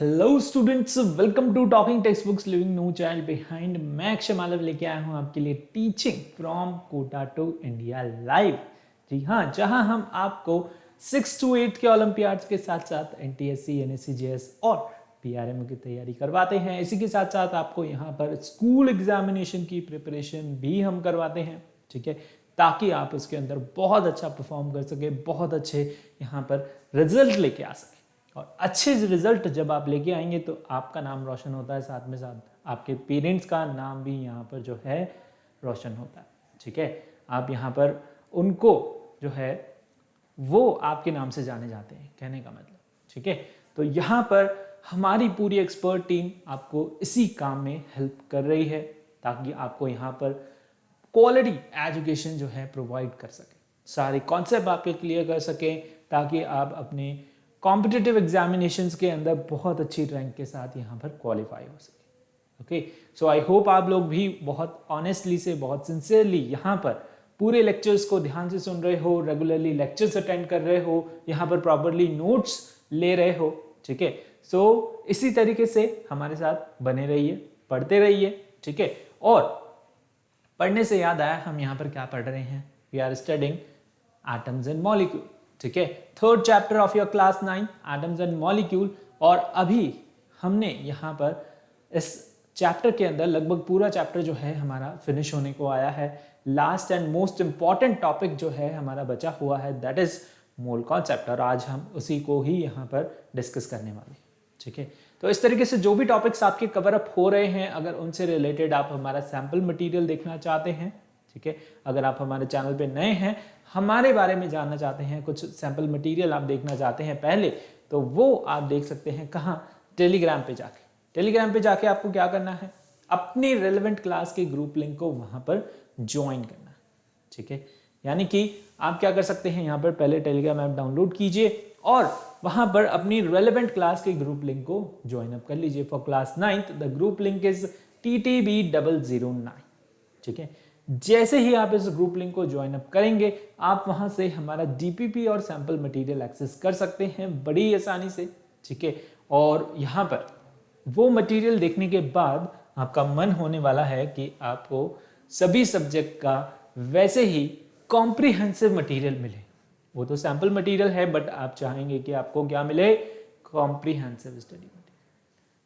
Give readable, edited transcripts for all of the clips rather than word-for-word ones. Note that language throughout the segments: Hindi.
Hello students, welcome to talking text books leaving no child behind. मैं अक्षय मालव लेके आया हूँ आपके लिए teaching from Kota to India live. जी हाँ, जहाँ हम आपको 6 to 8 के ओलंपियाड्स के साथ साथ एनटीएससी, एनएससी, जेएस और पीआरएमओ की तैयारी करवाते हैं। इसी के साथ साथ आपको यहाँ पर स्कूल एग्जामिनेशन की प्रिपरेशन भी हम करवाते हैं, ठीक है, ताकि आप उसके अंदर बहुत अच्छा परफॉर्म कर सके, बहुत अच्छे यहाँ पर रिजल्ट लेके आ सके। और अच्छे रिजल्ट जब आप लेके आएंगे तो आपका नाम रोशन होता है, साथ में साथ आपके पेरेंट्स का नाम भी यहाँ पर जो है रोशन होता है, ठीक है। आप यहाँ पर उनको जो है वो आपके नाम से जाने जाते हैं, कहने का मतलब, ठीक है। तो यहाँ पर हमारी पूरी एक्सपर्ट टीम आपको इसी काम में हेल्प कर रही है, ताकि आपको यहाँ पर क्वालिटी एजुकेशन जो है प्रोवाइड कर सके, सारे कॉन्सेप्ट आपके क्लियर कर सकें, ताकि आप अपने कॉम्पिटिटिव एग्जामिनेशंस के अंदर बहुत अच्छी रैंक के साथ यहाँ पर क्वालिफाई हो सके। ओके, सो आई होप आप लोग भी बहुत ऑनेस्टली से, बहुत सिंसियरली यहाँ पर पूरे लेक्चर्स को ध्यान से सुन रहे हो, रेगुलरली लेक्चर्स अटेंड कर रहे हो, यहाँ पर प्रॉपरली नोट्स ले रहे हो, ठीक है। सो इसी तरीके से हमारे साथ बने रहिए, पढ़ते रहिए, ठीक है। और पढ़ने से याद आया, हम यहाँ पर क्या पढ़ रहे हैं? We are studying atoms and molecule, ठीक है, third chapter of your class 9 atoms and molecule. और अभी हमने यहाँ पर इस चैप्टर के अंदर लगभग पूरा चैप्टर जो है हमारा फिनिश होने को आया है। Last and most important topic जो है हमारा बचा हुआ है, दैट इज मोल कॉन्सेप्ट, और आज हम उसी को ही यहाँ पर डिस्कस करने वाले हैं, ठीक है। तो इस तरीके से जो भी टॉपिक्स आपके कवर अप हो रहे हैं, अगर उनसे रिलेटेड आप हमारा सैम्पल मटेरियल देखना चाहते हैं, ठीक है, अगर आप हमारे चैनल पे नए हैं, हमारे बारे में जानना चाहते हैं, कुछ सैम्पल मटेरियल आप देखना चाहते हैं पहले, तो वो आप देख सकते हैं कहाँ? टेलीग्राम पे जाके। टेलीग्राम पे जाके आपको क्या करना है? अपनी रेलेवेंट क्लास के ग्रुप लिंक को वहां पर ज्वाइन करना है, ठीक है। यानी कि आप क्या कर सकते हैं, यहाँ पर पहले टेलीग्राम ऐप डाउनलोड कीजिए और वहां पर अपनी रेलेवेंट क्लास के ग्रुप लिंक को ज्वाइन अप कर लीजिए। For class 9th the group link is TTB009, ठीक है। जैसे ही आप इस ग्रुप लिंक को ज्वाइन अप करेंगे, आप वहां से हमारा DPP और सैंपल मटेरियल एक्सेस कर सकते हैं बड़ी आसानी से, ठीक है। और यहाँ पर वो मटेरियल देखने के बाद आपका मन होने वाला है कि आपको सभी सब्जेक्ट का वैसे ही कॉम्प्रिहेंसिव मटेरियल मिले। वो तो सैंपल मटेरियल है, बट आप चाहेंगे कि आपको क्या मिले? Comprehensive study material.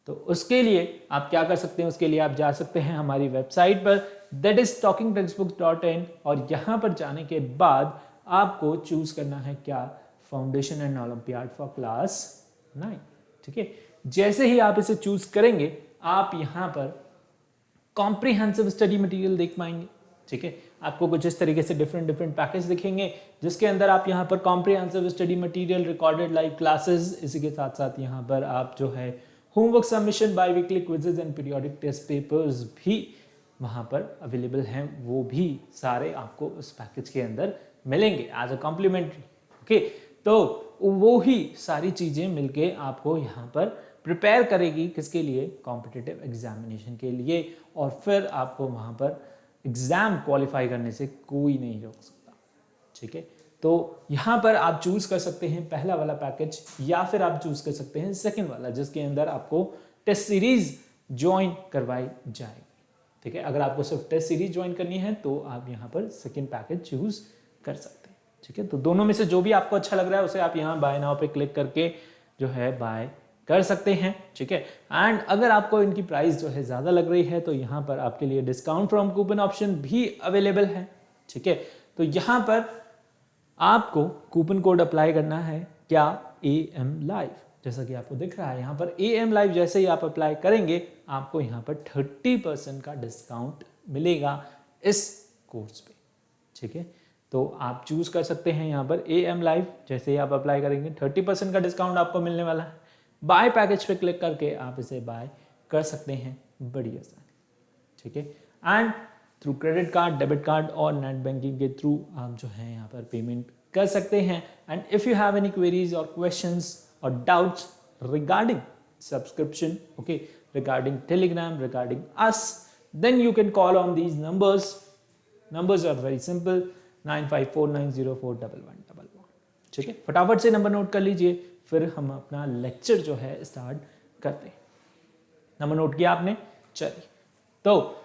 तो उसके लिए आप क्या कर सकते हैं? उसके लिए आप जा सकते हैं हमारी वेबसाइट पर, दैट इज talkingtextbooks.in, और यहाँ पर जाने के बाद आपको चूज करना है क्या? Foundation and olympiad for class 9, ठीक है। जैसे ही आप इसे चूज करेंगे, आप यहाँ पर कॉम्प्रिहेंसिव स्टडी मटेरियल देख पाएंगे, ठीक है। आपको कुछ इस तरीके से डिफरेंट पैकेज दिखेंगे, जिसके अंदर आप यहाँ पर comprehensive study material, recorded live classes, इसी के साथ साथ यहाँ पर आप जो है homework submission, bi weekly quizzes and periodic test papers भी वहाँ पर अवेलेबल हैं। वो भी सारे आपको उस पैकेज के अंदर मिलेंगे एज अ कॉम्प्लीमेंट्री, ओके। तो वो ही सारी चीज़ें मिलके आपको यहाँ पर प्रिपेयर करेगी, किसके लिए? कॉम्पिटिटिव एग्जामिनेशन के लिए। और फिर आपको वहाँ पर एग्जाम क्वालिफाई करने से कोई नहीं रोक सकता, ठीक है। तो यहाँ पर आप चूज कर सकते हैं पहला वाला पैकेज, या फिर आप चूज कर सकते हैं सेकंड वाला, जिसके अंदर आपको टेस्ट सीरीज ज्वाइन करवाई जाएगी, ठीक है। अगर आपको सिर्फ टेस्ट सीरीज ज्वाइन करनी है तो आप यहाँ पर सेकंड पैकेज चूज कर सकते हैं, ठीक है। तो दोनों में से जो भी आपको अच्छा लग रहा है उसे आप यहाँ बाय नाउ पे क्लिक करके जो है बाय कर सकते हैं, ठीक है। एंड अगर आपको इनकी प्राइस जो है ज़्यादा लग रही है, तो यहाँ पर आपके लिए डिस्काउंट फ्रॉम कूपन ऑप्शन भी अवेलेबल है, ठीक है। तो यहाँ पर आपको कूपन कोड अप्लाई करना है क्या? AM लाइव, जैसा कि आपको दिख रहा है यहाँ पर AM लाइव। जैसे ही आप अप्लाई करेंगे, आपको यहाँ पर 30% का डिस्काउंट मिलेगा इस कोर्स पे, ठीक है। तो आप चूज कर सकते हैं यहाँ पर AM लाइव। जैसे ही आप अप्लाई करेंगे, 30% का डिस्काउंट आपको मिलने वाला है। बाय पैकेज पे क्लिक करके आप इसे बाय कर सकते हैं बड़ी आसानी, ठीक है। And through credit card, debit card और नेट बैंकिंग के थ्रू आप जो है यहाँ पर पेमेंट कर सकते हैं। And if you have any queries और क्वेश्चंस और doubts regarding subscription, okay, regarding Telegram, regarding us, then you can call on these numbers are very simple, 9549041111, ठीक है। फटाफट से नंबर नोट कर लीजिए, फिर हम अपना लेक्चर जो है स्टार्ट करते हैं। नंबर नोट किया आपने? चलिए, तो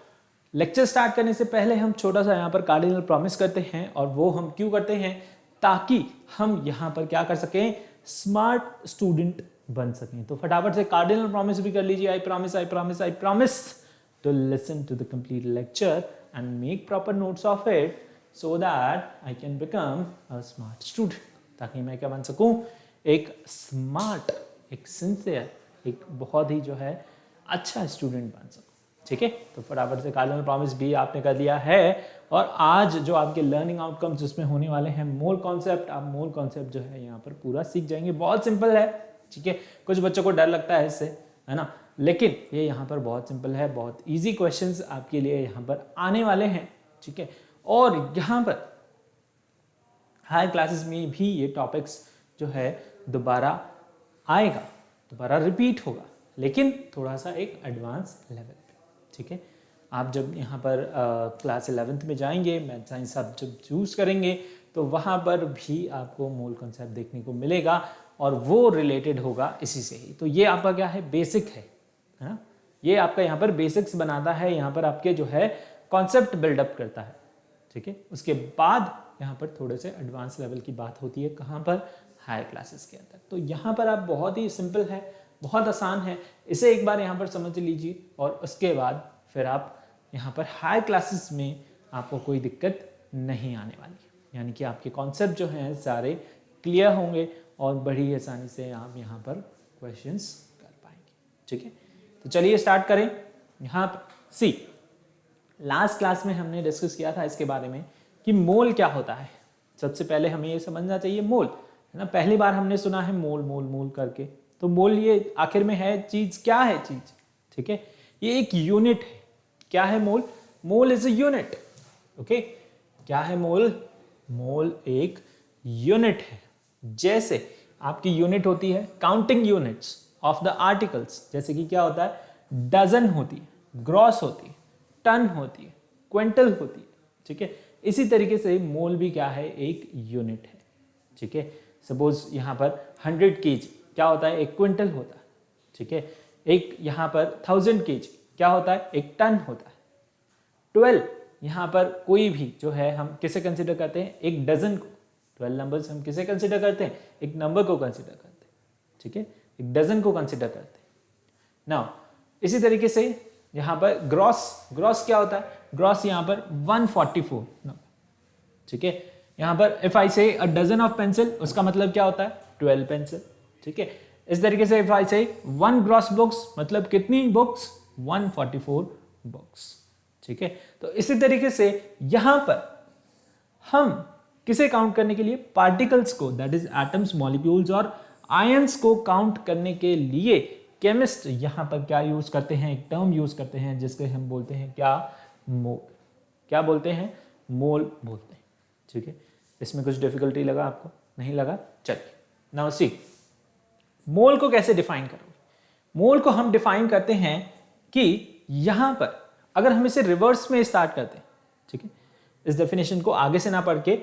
लेक्चर स्टार्ट करने से पहले हम छोटा सा यहाँ पर कार्डिनल प्रॉमिस करते हैं, और वो हम क्यों करते हैं? ताकि हम यहाँ पर क्या कर सकें? स्मार्ट स्टूडेंट बन सकें। तो फटाफट से कार्डिनल प्रॉमिस भी कर लीजिए। I promise, I promise, I promise to listen to the complete lecture and make proper notes of it so that I can become a smart student, ताकि मैं क्या बन सकूं? एक स्मार्ट, एक सिंसियर, एक बहुत ही जो है अच्छा स्टूडेंट बन सकूं। ठीक है, तो फटाफट से कार्डिनल प्रॉमिस भी आपने कर लिया है। और आज जो आपके लर्निंग आउटकम्स जिसमें होने वाले हैं मोल कॉन्सेप्ट, आप मोल कॉन्सेप्ट जो है यहाँ पर पूरा सीख जाएंगे। बहुत सिंपल है, ठीक है। कुछ बच्चों को डर लगता है इससे, है ना, लेकिन ये यहाँ पर बहुत सिंपल है। बहुत इजी क्वेश्चंस आपके लिए यहाँ पर आने वाले हैं, ठीक है। और यहाँ पर हाई क्लासेस में भी ये टॉपिक्स जो है दोबारा आएगा, दोबारा रिपीट होगा, लेकिन थोड़ा सा एक एडवांस लेवल पे, ठीक है। आप जब यहाँ पर क्लास 11th में जाएंगे, मैथ साइंस आप जब चूज करेंगे, तो वहाँ पर भी आपको मोल कॉन्सेप्ट देखने को मिलेगा, और वो रिलेटेड होगा इसी से ही। तो ये आपका क्या है? बेसिक है ना, ये आपका यहाँ पर बेसिक्स बनाता है, यहाँ पर आपके जो है कॉन्सेप्ट बिल्डअप करता है, ठीक है। उसके बाद यहाँ पर थोड़े से एडवांस लेवल की बात होती है, कहाँ पर? हायर क्लासेस के अंदर। तो यहाँ पर आप बहुत ही सिंपल है, बहुत आसान है, इसे एक बार यहाँ पर समझ लीजिए, और उसके बाद फिर आप यहाँ पर हाई क्लासेस में आपको कोई दिक्कत नहीं आने वाली, यानी कि आपके कॉन्सेप्ट जो हैं सारे क्लियर होंगे, और बड़ी आसानी से आप यहाँ पर क्वेश्चंस कर पाएंगे, ठीक है। तो चलिए स्टार्ट करें। यहाँ पर सी, लास्ट क्लास में हमने डिस्कस किया था इसके बारे में कि मोल क्या होता है। सबसे पहले हमें ये समझना चाहिए मोल, है ना। पहली बार हमने सुना है मोल मोल मोल करके, तो मोल ये आखिर में है चीज, क्या है चीज? ठीक है, ये एक यूनिट है। क्या है mole? Mole is a unit, okay. क्या है मोल? मोल एक यूनिट है। जैसे आपकी यूनिट होती है counting units of the articles, जैसे कि क्या होता है? डजन होती है, ग्रॉस होती है, टन होती है, क्विंटल होती है, ठीक है। इसी तरीके से मोल भी क्या है? एक यूनिट है, ठीक है। सपोज यहाँ पर 100 kg क्या होता है? एक क्विंटल होता है, ठीक है। एक यहाँ पर 1000 kg क्या होता है? एक टन होता है। 12 यहाँ पर कोई भी जो है हम किसे कंसिडर करते हैं? एक डजन को। 12 नंबर्स हम किसे कंसिडर करते हैं? एक नंबर को कंसिडर करते हैं, ठीक है, एक डजन को कंसिडर करते हैं। नाउ इसी तरीके से यहाँ पर ग्रॉस क्या होता है? ग्रॉस यहाँ पर 144 नंबर, ठीक है। यहाँ पर इफ आई से अ डजन ऑफ पेंसिल, उसका मतलब क्या होता है? 12 पेंसिल, ठीक है। इस तरीके से इफ आई से 1 ग्रॉस बुक्स, मतलब कितनी बुक्स? 144 बुक्स, ठीक है। तो इसी तरीके से यहां पर हम किसे काउंट करने के लिए? पार्टिकल्स को, दैट इज एटम्स, मॉलिक्यूल्स और आयंस को काउंट करने के लिए केमिस्ट यहां पर क्या यूज करते हैं? एक टर्म यूज करते हैं जिसके हम बोलते हैं क्या? मोल। क्या बोलते हैं? मोल बोलते हैं, ठीक है। इसमें कुछ डिफिकल्टी लगा आपको? नहीं लगा? चलिए नाउ सी, मोल को कैसे डिफाइन करोगे? मोल को हम डिफाइन करते हैं कि यहां पर अगर हम इसे रिवर्स में स्टार्ट करते हैं, ठीक है, इस डेफिनेशन को आगे से ना पढ़ के,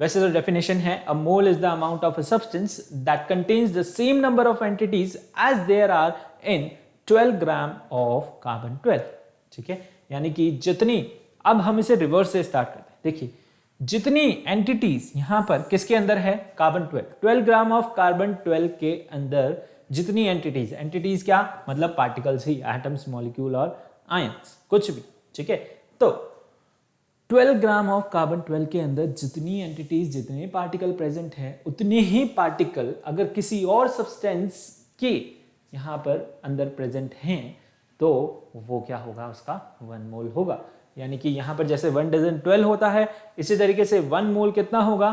वैसे तो डेफिनेशन है a mole is the amount of a substance that contains the same number of entities as there are in 12 gram of carbon 12, ठीक है। यानी कि जितनी, अब हम इसे रिवर्स से स्टार्ट करते हैं, देखिए जितनी एंटिटीज यहां पर किसके अंदर है? कार्बन 12 ग्राम ऑफ कार्बन 12 के अंदर जितनी एंटिटीज क्या? मतलब पार्टिकल्स ही, एटम्स, मॉलिक्यूल और आयंस, कुछ भी, ठीक है। तो 12 ग्राम ऑफ कार्बन 12 के अंदर जितनी एंटिटीज, जितने पार्टिकल प्रेजेंट है, उतने ही पार्टिकल अगर किसी और सब्सटेंस के यहां पर अंदर प्रेजेंट हैं, तो वो क्या होगा? उसका 1 मोल होगा। यानी कि यहां पर जैसे 1 डजन 12 होता है, इसी तरीके से 1 मोल कितना होगा?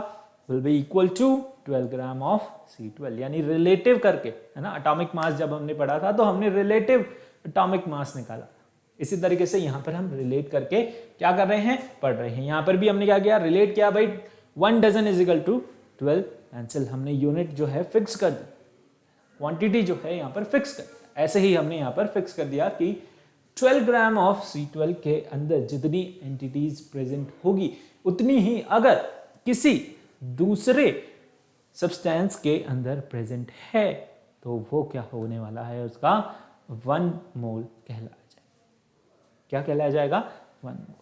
Will be equal to 12 gram of C12, यानी रिलेटिव करके, है ना। एटॉमिक मास जब हमने पढ़ा था तो हमने रिलेटिव एटॉमिक मास निकाला। इसी तरीके से यहां पर हम रिलेट करके क्या कर रहे हैं? पढ़ रहे हैं। यहां पर भी हमने क्या किया? रिलेट किया भाई, 1 dozen is equal to 12 pencil. हमने यूनिट जो है फिक्स कर दी, क्वांटिटी जो है यहां पर फिक्स कर दिया। ऐसे ही हमने यहां पर फिक्स कर दिया कि 12 ग्राम ऑफ C12 के अंदर जितनी एंटिटीज प्रेजेंट होगी, उतनी ही अगर किसी दूसरे सब्सटेंस के अंदर प्रेजेंट है, तो वो क्या होने वाला है? उसका 1 मोल कहलाया जाएगा। क्या कहलाया जाएगा? 1 मोल।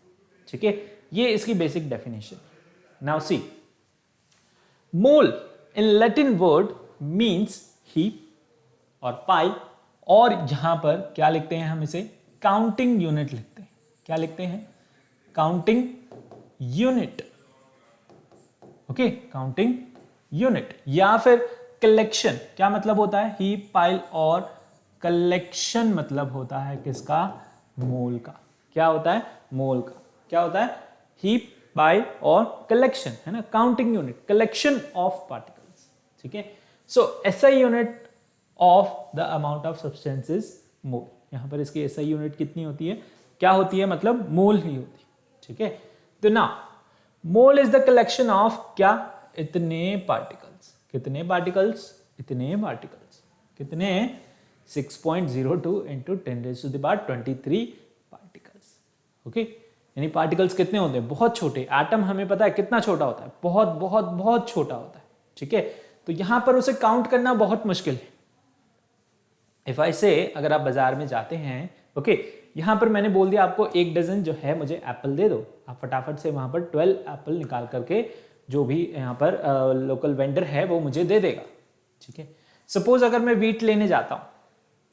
ठीक है, ये इसकी basic definition. Now see, mole in Latin word means heap और पाई, और यहां पर क्या लिखते हैं हम इसे? काउंटिंग यूनिट लिखते हैं। क्या लिखते हैं? Counting unit. Okay, counting unit या फिर कलेक्शन। क्या मतलब होता है? हीप, पाइल और कलेक्शन मतलब होता है किसका? मोल का। क्या होता है? मोल का। क्या होता है? हीप, पाइल और कलेक्शन, है ना? Counting unit, collection of particles. ठीक है, so SI unit of the amount of substance is mole. यहां पर इसकी एसआई यूनिट कितनी होती है? क्या होती है? मतलब मोल ही होती है। ठीक है, तो ना मोल इज द कलेक्शन ऑफ क्या? इतने पार्टिकल्स। कितने पार्टिकल्स? इतने पार्टिकल्स। कितने? 6.02 इंटू 10⁻23 पार्टिकल्स। ओके, यानी पार्टिकल्स कितने होते हैं? बहुत छोटे। एटम हमें पता है कितना छोटा होता है, बहुत बहुत बहुत छोटा होता है। ठीक है, तो यहां पर उसे काउंट करना बहुत मुश्किल है। इफ आई से, अगर आप बाजार में जाते हैं, ओके, यहां पर मैंने बोल दिया आपको 1 डजन जो है मुझे एप्पल दे दो, आप फटाफट से वहां पर 12 एप्पल निकाल करके जो भी यहाँ पर लोकल वेंडर है वो मुझे दे देगा। ठीक है, सपोज अगर मैं वीट लेने जाता हूं,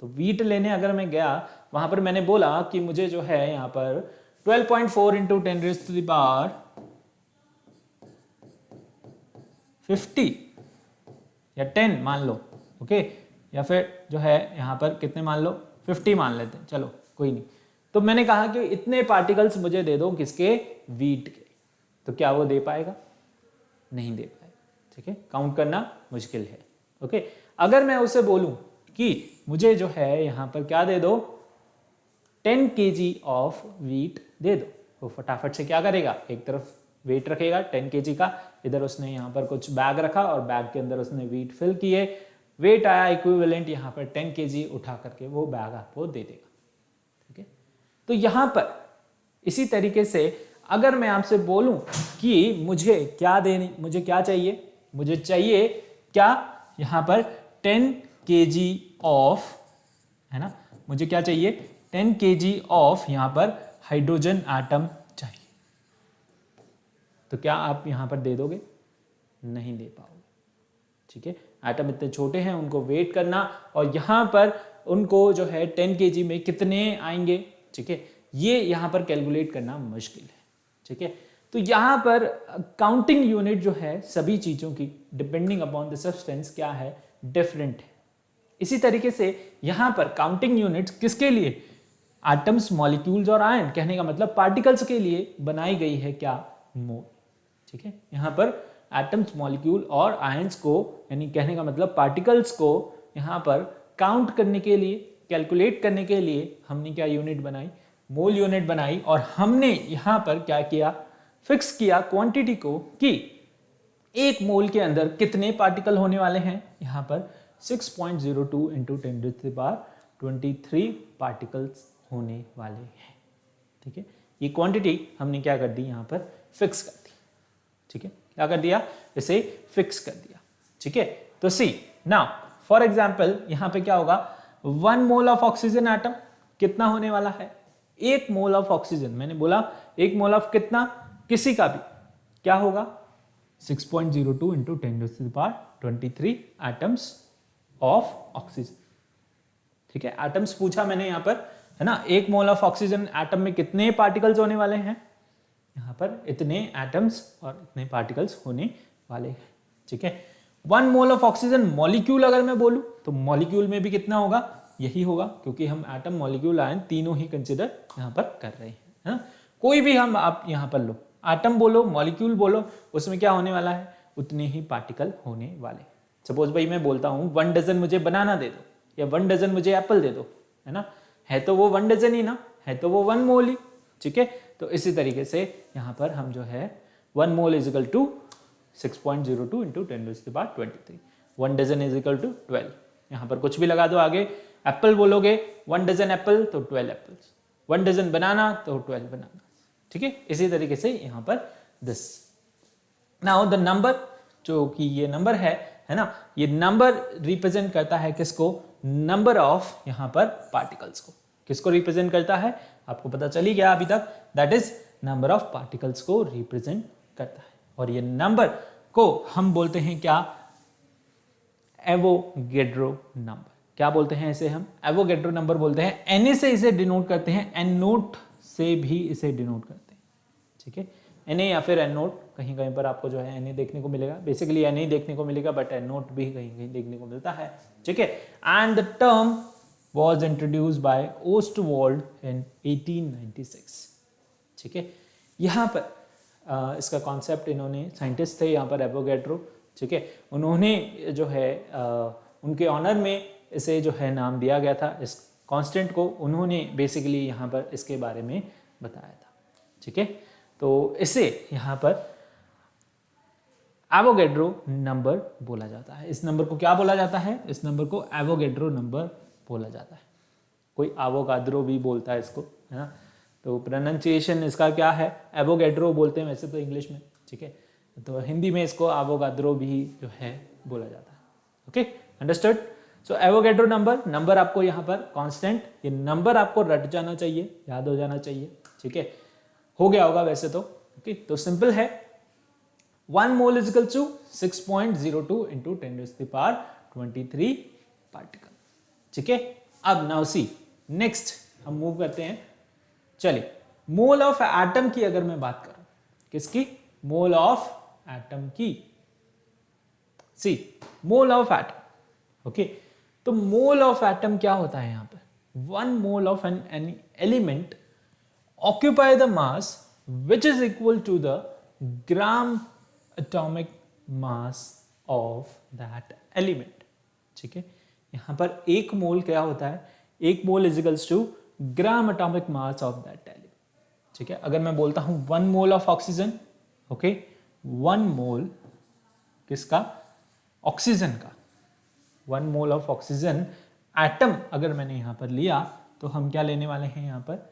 तो वीट लेने अगर मैं गया, वहां पर मैंने बोला कि मुझे जो है यहाँ पर 12.4 इंटू 10⁻50 या 10 मान लो। ओके, या फिर जो है यहाँ पर कितने मान लो? 50 मान लेते हैं, चलो कोई नहीं। तो मैंने कहा कि इतने पार्टिकल्स मुझे दे दो, किसके? वीट के। तो क्या वो दे पाएगा? नहीं दे पाएगा। ठीक है, काउंट करना मुश्किल है। ओके, अगर मैं उसे बोलूं कि मुझे जो है यहां पर क्या दे दो? 10 kg ऑफ वीट दे दो, वो फटाफट से क्या करेगा? एक तरफ वेट रखेगा 10 kg का, इधर उसने यहाँ पर कुछ बैग रखा और बैग के अंदर उसने वीट फिल किए, वेट आया इक्विवेलेंट यहाँ पर 10 kg, उठा करके वो बैग आपको दे देगा। ठीक है, तो यहां पर इसी तरीके से अगर मैं आपसे बोलूं कि मुझे क्या देने, मुझे क्या चाहिए? मुझे चाहिए क्या? यहां पर 10 kg ऑफ, है ना, मुझे क्या चाहिए? 10 kg ऑफ यहां पर हाइड्रोजन एटम चाहिए। तो क्या आप यहां पर दे दोगे? नहीं दे पाओगे। ठीक है, एटम इतने छोटे हैं, उनको वेट करना, और यहां पर उनको जो है 10 kg में कितने आएंगे? ठीक है, ये यहां पर कैलकुलेट करना मुश्किल है। ठीक है, तो यहां पर काउंटिंग यूनिट जो है सभी चीजों की, डिपेंडिंग अपॉन द सब्सटेंस, क्या है? डिफरेंट है। इसी तरीके से यहां पर काउंटिंग यूनिट्स किसके लिए? एटम्स, मॉलिक्यूल्स और आयन, कहने का मतलब पार्टिकल्स के लिए बनाई गई है। क्या? मोल। ठीक है, यहां पर एटम्स, मॉलिक्यूल और आयंस को, यानी कहने का मतलब पार्टिकल्स को यहां पर काउंट करने के लिए, कैलकुलेट करने के लिए हमने क्या यूनिट बनाई? मोल यूनिट बनाई। और हमने यहां पर क्या किया? फिक्स किया क्वांटिटी को कि 1 मोल के अंदर कितने पार्टिकल होने वाले हैं? यहां पर 6.02 इंटू 10⁻23 पार्टिकल्स होने वाले हैं। ठीक है, ये क्वांटिटी हमने क्या कर दी? यहां पर फिक्स कर दी। ठीक है, क्या कर दिया? इसे फिक्स कर दिया। ठीक है, तो सी नाउ फॉर एग्जांपल यहां पे क्या होगा? 1 मोल ऑफ ऑक्सीजन एटम कितना होने वाला है? 1 मोल ऑफ ऑक्सीजन, मैंने बोला 1 मोल ऑफ कितना? किसी का भी, क्या होगा? 6.02 इंटू 10⁻23 एटम्स ऑफ ऑक्सीजन। ठीक है, एटम्स पूछा मैंने यहां पर, है ना। 1 मोल ऑफ ऑक्सीजन एटम में कितने पार्टिकल्स होने वाले हैं? यहां पर इतने एटम्स और इतने पार्टिकल्स होने वाले हैं। ठीक है, 1 मोल ऑफ ऑक्सीजन मॉलिक्यूल अगर मैं बोलूं, तो मॉलिक्यूल में भी कितना होगा? यही होगा, क्योंकि हम एटम, मॉलिक्यूल, आयन तीनों ही कंसिडर यहां पर कर रहे हैं, है ना। कोई भी हम आप यहां पर लो, एटम बोलो, मॉलिक्यूल बोलो, उसमें क्या होने वाला है? उतने ही पार्टिकल होने वाले। सपोज भाई मैं बोलता हूं 1 डजन मुझे बनाना दे दो, या 1 डजन मुझे एप्पल दे दो, है ना, है तो वो 1 डजन ही ना, है तो वो 1 मोल ही। ठीक है, तो इसी तरीके से यहां पर हम जो है 1 mole is equal to 6.02 into 10⁻23, 1 dozen is equal to 12। यहां पर कुछ भी लगा दो आगे, एप्पल बोलोगे 1 डजन एप्पल तो 12 एप्पल्स, 1 डजन बनाना तो 12 बनाना। ठीक है, इसी तरीके से यहां पर दिस। नाउ द नंबर, जो कि ये नंबर है ना, ये नंबर रिप्रेजेंट करता है किसको? नंबर ऑफ यहां पर पार्टिकल्स को। किसको रिप्रेजेंट करता है आपको पता चली गया अभी तक, that is number of particles को रिप्रेजेंट करता है। और ये नंबर को हम बोलते हैं क्या, एवोगेड्रो नंबर। क्या बोलते हैं इसे हम, एवोगेड्रो नंबर बोलते हैं। एन से इसे डिनोट करते हैं, एन नोट से भी इसे डिनोट करते हैं, ठीक है। एन या फिर एन नोट, कहीं कहीं पर आपको जो है एन देखने को मिलेगा, बेसिकली एन देखने को मिलेगा, बट एन नोट भी कहीं कहीं देखने को मिलता है, ठीक है। And the term was introduced by Ostwald in 1896, ठीक है। यहाँ पर इसका कॉन्सेप्ट इन्होंने, साइंटिस्ट थे यहाँ पर एवोगैड्रो, ठीक है, उन्होंने जो है उनके ऑनर में इसे जो है नाम दिया गया था, इस कांस्टेंट को उन्होंने बेसिकली यहाँ पर इसके बारे में बताया था, ठीक है। तो इसे यहाँ पर एवोगैड्रो नंबर बोला जाता है। इस नंबर को क्या बोला जाता है, इस नंबर को एवोगैड्रो नंबर बोला जाता है। कोई एवोगाड्रो भी बोलता है इसको, है ना, तो प्रोनाउंसिएशन इसका क्या है, एवोगैड्रो बोलते हैं वैसे तो इंग्लिश में, ठीक है, तो हिंदी में इसको एवोगाड्रो भी जो है बोला जाता है। Okay, understood. So Avogadro number, number आपको यहाँ पर कांस्टेंट, ये नंबर आपको रट जाना चाहिए, याद हो जाना चाहिए, ठीक है, हो गया होगा वैसे तो। ओके, तो सिंपल है, 1 mole is equal to 6.02 into 10⁻23 particle, ठीक है। अब नाउ सी नेक्स्ट हम मूव करते हैं। चलिए, मोल ऑफ एटम की अगर मैं बात करूं, किसकी, मोल ऑफ एटम की, सी मोल ऑफ एटम। ओके, तो मोल ऑफ एटम क्या होता है यहां पर, 1 mole of an element occupy the mass which is equal to the gram atomic mass of that element, ठीक है। यहां पर 1 मोल क्या होता है, 1 mole is equals to gram atomic mass of that element, ठीक है। अगर मैं बोलता हूं 1 mole of oxygen, okay, 1 mole किसका, ऑक्सीजन का, 1 मोल ऑफ ऑक्सीजन एटम अगर मैंने यहां पर लिया तो हम क्या लेने वाले हैं, यहां पर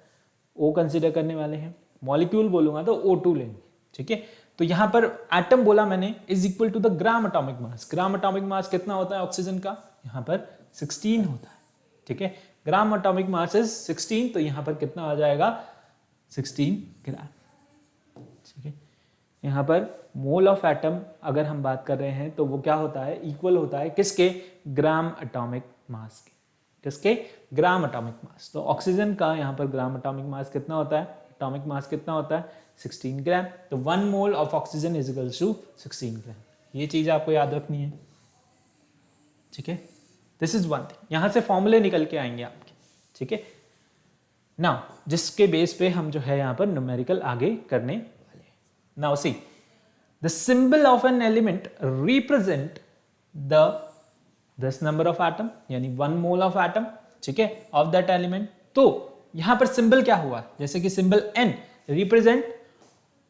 O कंसिडर करने वाले हैं, मॉलिक्यूल बोलूंगा तो O2 लेंगे, ठीक है। तो यहां पर एटम बोला मैंने is equal to the gram atomic mass. Gram atomic mass कितना होता है ऑक्सीजन का, यहां पर 16 होता है, ठीक है। ग्राम एटॉमिक मास इज 16, तो यहां पर कितना आ जाएगा, 16 ग्राम, ठीक है। यहां पर मोल ऑफ एटम अगर हम बात कर रहे हैं तो वो क्या होता है, इक्वल होता है किसके, ग्राम एटॉमिक मास के, किसके, ग्राम एटॉमिक मास। तो ऑक्सीजन का यहां पर ग्राम एटॉमिक मास कितना होता है, एटॉमिक मास कितना होता है, 16 ग्राम। तो 1 mole of oxygen is equal to 16 gram. ये चीज आपको याद रखनी है, ठीक है। दिस इज वन थिंग, यहां से फॉर्मूले निकल के आएंगे आपके, ठीक है। नाउ जिसके बेस पे हम जो है यहां पर न्यूमेरिकल आगे करने वाले हैं। Now see the symbol of an element represent this number of atom, यानी 1 मोल ऑफ एटम, ठीक है, ऑफ दैट एलिमेंट। तो यहां पर सिंबल क्या हुआ, जैसे कि symbol N represent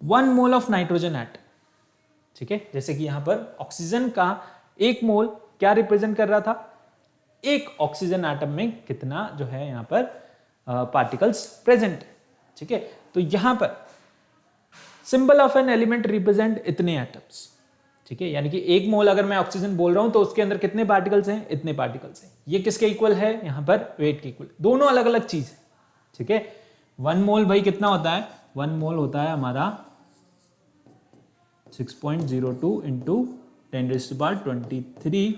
1 mole of nitrogen atom, ठीक है। जैसे कि यहां पर ऑक्सीजन का 1 मोल क्या रिप्रेजेंट कर रहा था, एक ऑक्सीजन एटम में कितना जो है यहां पर पार्टिकल्स प्रेजेंट है, ठीक है। तो यहां पर symbol of an element represent इतने एटम्स, ठीक है, यानी कि 1 मोल अगर मैं ऑक्सीजन बोल रहा हूं तो उसके अंदर कितने पार्टिकल्स हैं, इतने पार्टिकल्स हैं। ये किसके इक्वल है, यहां पर वेट के इक्वल, दोनों अलग अलग चीज है, ठीक है। 1 मोल भाई कितना होता है, 1 मोल होता है हमारा 6.02 इंटू 10⁻23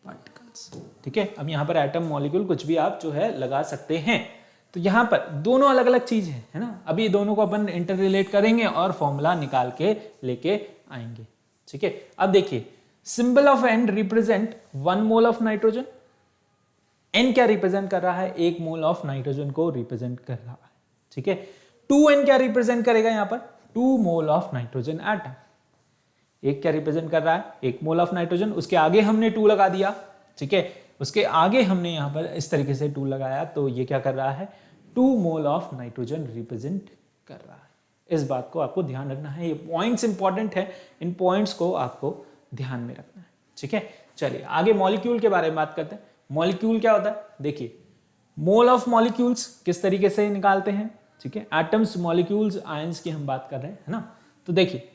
पार्टिकल्स, ठीक है। अब यहां पर एटम मॉलिक्यूल कुछ भी आप जो है लगा सकते हैं। तो यहां पर दोनों अलग अलग चीज है ना। अभी दोनों को अपन इंटर रिलेट करेंगे और फॉर्मूला निकाल के लेके आएंगे, ठीक है। अब देखिए, symbol of N represent 1 mole of nitrogen. N क्या रिप्रेजेंट कर रहा है, 1 मोल ऑफ नाइट्रोजन को रिप्रेजेंट कर रहा है, ठीक है। 2N क्या रिप्रेजेंट करेगा यहां पर, 2 मोल ऑफ नाइट्रोजन एटम। एक क्या रिप्रेजेंट कर रहा है, 1 मोल ऑफ नाइट्रोजन, उसके आगे हमने 2 लगा दिया, ठीक है, उसके आगे हमने यहां पर इस तरीके से 2 लगाया, तो ये क्या कर रहा है, 2 मोल ऑफ नाइट्रोजन रिप्रेजेंट कर रहा है। इस बात को आपको ध्यान रखना है, ये पॉइंट्स इंपॉर्टेंट है, इन पॉइंट्स को आपको ध्यान में रखना है, ठीक है। चलिए आगे मॉलिक्यूल के बारे में बात करते हैं। मॉलिक्यूल क्या होता है, देखिए, मोल ऑफ मॉलिक्यूल्स किस तरीके से निकालते हैं, ठीक है। एटम्स, मॉलिक्यूल्स, आयंस की हम बात कर रहे हैं, है ना। तो देखिए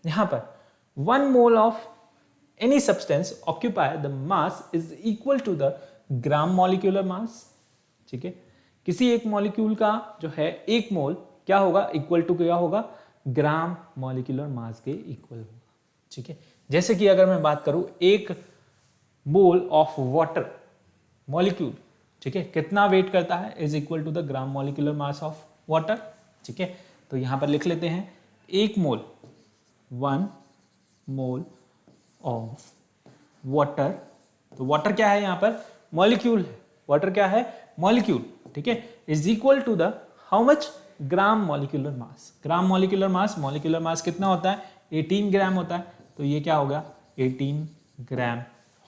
यहां पर 1 mole of any substance occupy the mass is equal to the gram molecular मास, ठीक है, किसी एक मॉलिक्यूल का जो है एक मोल क्या होगा, इक्वल टू क्या होगा, ग्राम मॉलिक्यूलर मास के इक्वल होगा, ठीक है। जैसे कि अगर मैं बात करूं एक मोल ऑफ वाटर मॉलिक्यूल, ठीक है, कितना वेट करता है, is equal to the gram molecular mass of water, ठीक है। तो यहां पर लिख लेते हैं एक मोल, 1 मोल ऑफ वाटर, तो वाटर क्या है यहां पर, मॉलिक्यूल है, वाटर क्या है, मॉलिक्यूल, ठीक है, is equal to the how much, gram molecular mass. Gram molecular mass कितना होता है, 18 ग्राम होता है, तो ये क्या होगा, 18 ग्राम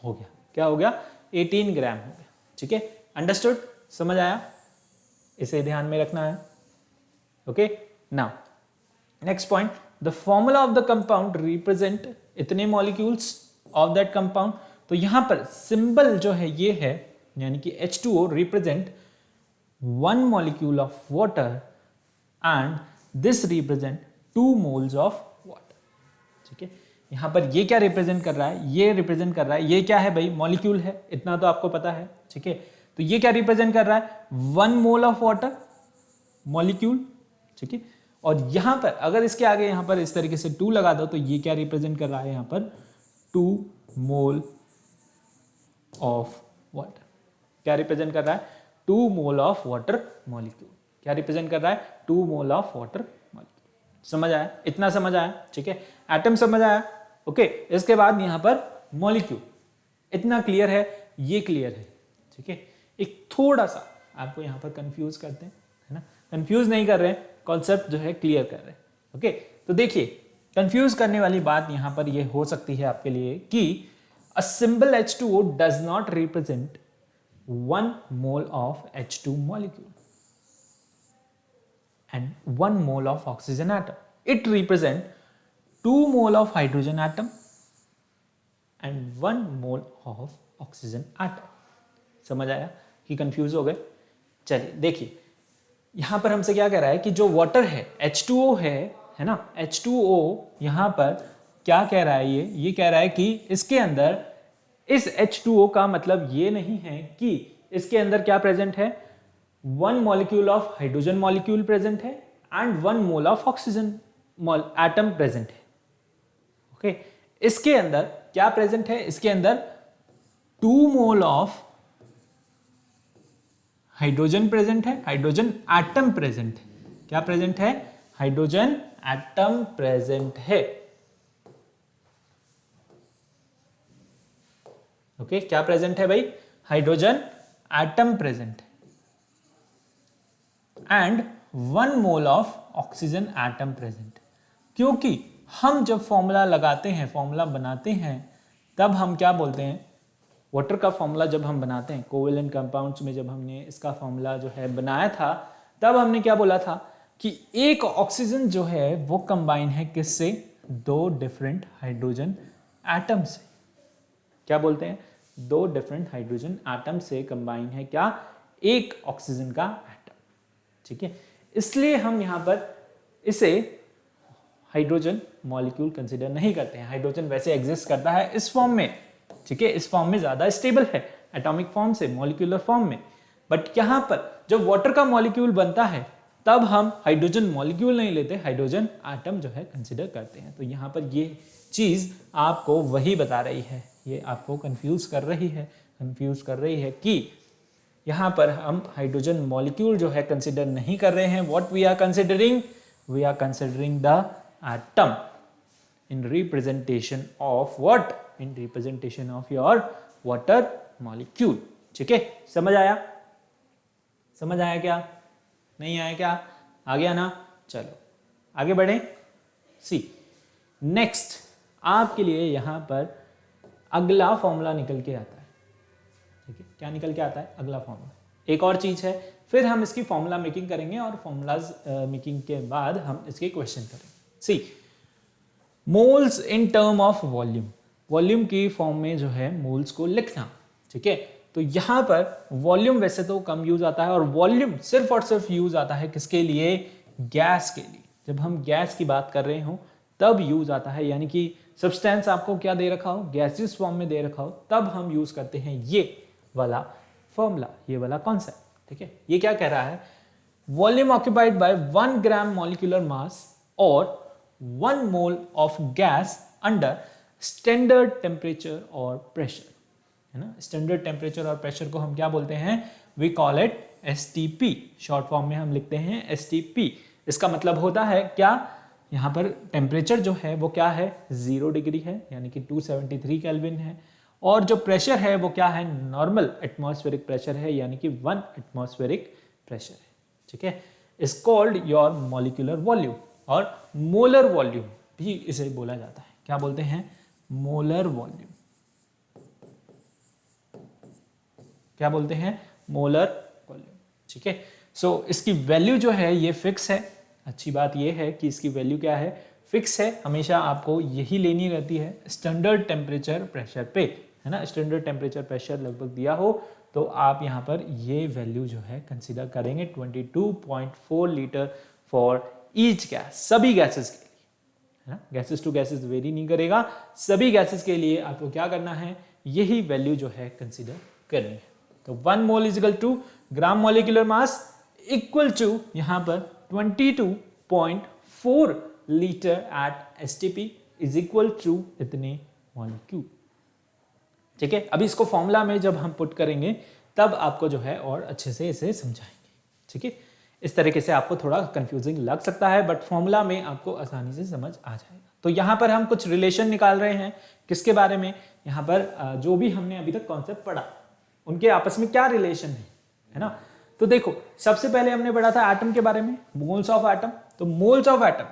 हो गया, क्या हो गया, 18 ग्राम हो गया, ठीक है। अंडरस्टूड, समझ आया, इसे ध्यान में रखना है। Okay, now next point, the formula of the compound represent इतने मॉलिक्यूल्स ऑफ दैट कंपाउंड। तो यहां पर सिंबल जो है ये है, यानी कि H2O represent 1 molecule of water and this represent 2 moles of water, ठीक है। यहां पर ये क्या रिप्रेजेंट कर रहा है, ये रिप्रेजेंट कर रहा है, ये क्या है भाई, मॉलिक्यूल है, इतना तो आपको पता है, ठीक है। तो ये क्या रिप्रेजेंट कर रहा है, 1 मोल ऑफ वाटर मॉलिक्यूल, ठीक है। और यहां पर अगर इसके आगे यहां पर इस तरीके से 2 लगा दो, तो ये क्या रिप्रेजेंट कर रहा है, यहां पर 2 मोल ऑफ वाटर, क्या रिप्रेजेंट कर रहा है, 2 मोल ऑफ वाटर मॉलिक्यूल, क्या रिप्रेजेंट कर रहा है, 2 मोल ऑफ वाटर मॉलिक्यूल। समझ आया, इतना समझ आया, ठीक है, एटम समझ आया, ओके। इसके बाद यहां पर मॉलिक्यूल, इतना क्लियर है, ये क्लियर है, ठीक है। एक थोड़ा सा आपको यहां पर कंफ्यूज करते हैं, है ना, कंफ्यूज नहीं कर रहे हैं, कॉन्सेप्ट जो है क्लियर कर रहे हैं, ओके। तो देखिए कंफ्यूज करने वाली बात यहां पर ये हो सकती है आपके लिए कि a symbol H2O does not represent 1 mole of H2 molecule and 1 mole of oxygen atom. It represents 2 mole of hydrogen atom and 1 mole of oxygen atom. समझ आया कि कंफ्यूज हो गए? चलिए देखिए यहां पर हमसे क्या कह रहा है कि जो वाटर है H2O है ना, H2O यहां पर क्या कह रहा है, ये कह रहा है कि इसके अंदर इस H2O का मतलब ये नहीं है कि इसके अंदर क्या प्रेजेंट है, 1 molecule of hydrogen molecule present है and 1 mole of oxygen atom present है, ओके। इसके अंदर क्या प्रेजेंट है, इसके अंदर 2 मोल ऑफ हाइड्रोजन प्रेजेंट है, हाइड्रोजन एटम प्रेजेंट है, क्या प्रेजेंट है, हाइड्रोजन एटम प्रेजेंट है, ओके। क्या प्रेजेंट है भाई, हाइड्रोजन एटम प्रेजेंट है and 1 mole of oxygen atom present. क्योंकि हम जब फॉर्मूला लगाते हैं, फॉर्मूला बनाते हैं, तब हम क्या बोलते हैं, वाटर का फॉर्मूला जब हम बनाते हैं कोवेलेंट कंपाउंड्स में, जब हमने इसका फॉर्मूला जो है बनाया था, तब हमने क्या बोला था कि एक ऑक्सीजन जो है वो कंबाइन है किससे, 2 डिफरेंट हाइड्रोजन एटम से। क्या बोलते हैं, 2 डिफरेंट हाइड्रोजन एटम से कंबाइन है क्या, एक ऑक्सीजन का एटम, ठीक है। इसलिए हम यहां पर इसे हाइड्रोजन मॉलिक्यूल कंसीडर नहीं करते हैं। हाइड्रोजन वैसे एग्जिस्ट करता है इस फॉर्म में, ठीक है, इस फॉर्म में ज्यादा स्टेबल है एटॉमिक फॉर्म से मॉलिक्यूलर फॉर्म में, बट यहां पर जब वाटर का मॉलिक्यूल बनता है तब हम हाइड्रोजन मॉलिक्यूल नहीं लेते, हाइड्रोजन एटम जो है कंसीडर करते हैं। तो यहां पर ये चीज आपको वही बता रही है, ये आपको कंफ्यूज कर रही है कि यहां पर हम हाइड्रोजन मॉलिक्यूल जो है कंसीडर नहीं कर रहे हैं। What we are considering, we are considering the atom in representation of what, in representation of your water molecule, ठीक है। समझ आया, समझ आया क्या, नहीं आया क्या, आ गया ना, चलो आगे बढ़े। सी नेक्स्ट आपके लिए यहां पर अगला फॉर्मूला निकल के आता है, ठीक है, क्या निकल के आता है, अगला फॉर्मूला। एक और चीज है, फिर हम इसकी फॉर्मूला मेकिंग करेंगे और फॉर्मूलाज मेकिंग के बाद हम इसके क्वेश्चन करेंगे। See moles in term of volume, volume की फॉर्म में जो है मोल्स को लिखना, ठीक है। तो यहां पर वॉल्यूम वैसे तो कम यूज आता है, और वॉल्यूम सिर्फ और सिर्फ यूज आता है किसके लिए, गैस के लिए। जब हम गैस की बात कर रहे हो तब यूज आता है, यानी कि सब्सटेंस आपको क्या दे रखा हो, गैसेस फॉर्म में दे रखा हो, तब हम यूज करते हैं ये वाला फॉर्मूला, ये वाला कॉन्सेप्ट। ठीक है, ये क्या कह रहा है, volume occupied by 1 gram molecular मास और 1 mole of gas under standard temperature और प्रेशर, है ना। स्टैंडर्ड टेम्परेचर और प्रेशर को हम क्या बोलते हैं, we call it STP, short form में हम लिखते हैं STP। इसका मतलब होता है क्या, यहाँ पर टेम्परेचर जो है वो क्या है, 0 डिग्री है, यानी कि 273 केल्विन है, और जो प्रेशर है वो क्या है, नॉर्मल एटमॉस्फेरिक प्रेशर है, यानी कि 1 एटमॉस्फेरिक प्रेशर है। ठीक है, is called your molecular volume, और मोलर वॉल्यूम भी इसे बोला जाता है, क्या बोलते हैं, मोलर वॉल्यूम। क्या बोलते हैं, मोलर वॉल्यूम। ठीक है, सो इसकी वैल्यू जो है ये फिक्स है। अच्छी बात ये है कि इसकी वैल्यू क्या है, फिक्स है, हमेशा आपको यही लेनी रहती है स्टैंडर्ड टेम्परेचर प्रेशर पे, है ना। स्टैंडर्ड टेम्परेचर प्रेशर लगभग दिया हो तो आप यहाँ पर ये वैल्यू जो है कंसीडर करेंगे 22.4 लीटर फॉर ईच गैस, सभी गैसेस के लिए, है ना। गैसेस टू गैसेस वेरी नहीं करेगा, सभी गैसेस के लिए आपको क्या करना है, यही वैल्यू जो है कंसीडर करनी है। तो 1 mole is equal to gram molecular mass equal to यहाँ पर 22.4 litre at STP is equal to इतने मॉलिक्यूल। ठीक है, अभी इसको फॉर्मूला में जब हम पुट करेंगे तब आपको जो है और अच्छे से इसे समझाएंगे। ठीक है, इस तरीके से आपको थोड़ा कंफ्यूजिंग लग सकता है, बट फॉर्मूला में आपको आसानी से समझ आ जाएगा। तो यहाँ पर हम कुछ रिलेशन निकाल रहे हैं, किसके बारे में, यहाँ पर जो भी हमने अभी तक कॉन्सेप्ट पढ़ा उनके आपस में क्या रिलेशन है ना। तो देखो, सबसे पहले हमने पढ़ा था एटम के बारे में, मोल्स ऑफ एटम। तो मोल्स ऑफ एटम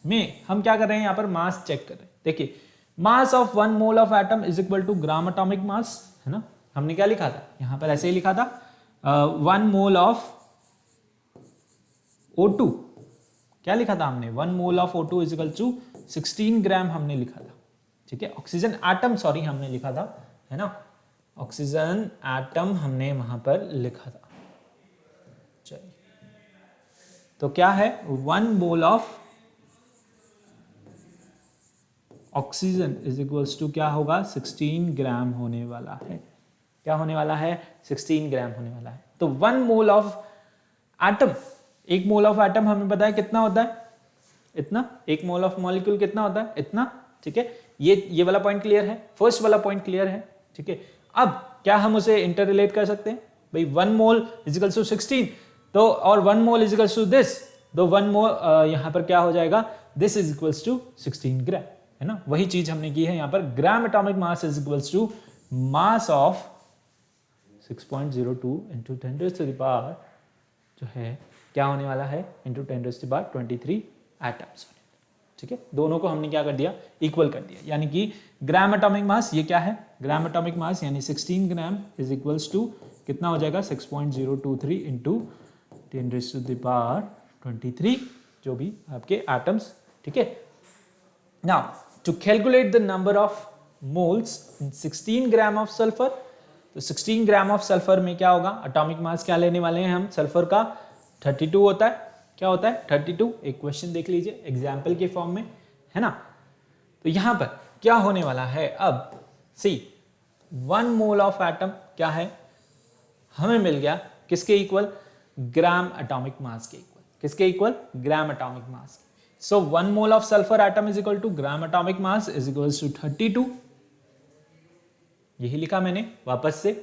में हम क्या कर रहे हैं, यहाँ पर मास चेक कर रहे हैं। देखिए, mass of 1 mole of atom is equal to gram atomic mass, है ना। हमने क्या लिखा था, यहाँ पर ऐसे ही लिखा था 1 मोल ऑफ O2, क्या लिखा था हमने, 1 mole of O2 is equal to 16 gram हमने लिखा था। ठीक है, ऑक्सीजन एटम सॉरी हमने लिखा था, है ना, ऑक्सीजन एटम हमने वहां पर लिखा था। चलिए, तो क्या है, 1 mole of oxygen is equals to क्या होगा, 16 ग्राम होने वाला है। क्या होने वाला है, 16 ग्राम होने वाला है। तो 1 mole of atom, 1 mole of atom हमें पता है कितना होता है, इतना। 1 मोल ऑफ मॉलिक्यूल कितना होता है, इतना। ठीक है, ये वाला पॉइंट क्लियर है, फर्स्ट वाला पॉइंट क्लियर है। ठीक है, अब क्या हम उसे इंटर रिलेट कर सकते हैं, भाई 1 मोल इज इक्वल्स टू 16, तो और 1 mole is equals to this, तो 1 मोल यहां पर क्या हो जाएगा, this is equals to 16 gram, है ना। वही चीज हमने की है यहाँ पर, gram atomic mass is equals to mass of 6.02 into 10 to the power जो है क्या होने वाला है, into 10 to the power 23 atoms. ठीक है, दोनों को हमने क्या कर दिया, इक्वल कर दिया, यानी कि ग्राम एटॉमिक मास ये क्या है, ग्राम एटॉमिक मास यानी 16 ग्राम इज इक्वल्स टू कितना हो जाएगा, 6.023 इंटू 10 टू द पावर 23 जो भी आपके एटम्स। ठीक है, now to calculate the number of moles in 16 gram of sulphur, तो 16 ग्राम ऑफ सल्फर में क्या होगा, एटॉमिक मास क्या लेने वाले हैं हम, सल्फर का 32 होता है, क्या होता है 32। एक क्वेश्चन देख लीजिए एग्जाम्पल के फॉर्म में, है ना। तो यहां पर क्या होने वाला है, अब सी 1 मोल ऑफ एटम क्या है, हमें मिल गया किसके इक्वल, ग्राम एटॉमिक मास के इक्वल, किसके equal, gram atomic mass. So 1 mole of sulphur atom is equal to gram atomic mass is equal to 32। यही लिखा मैंने, वापस से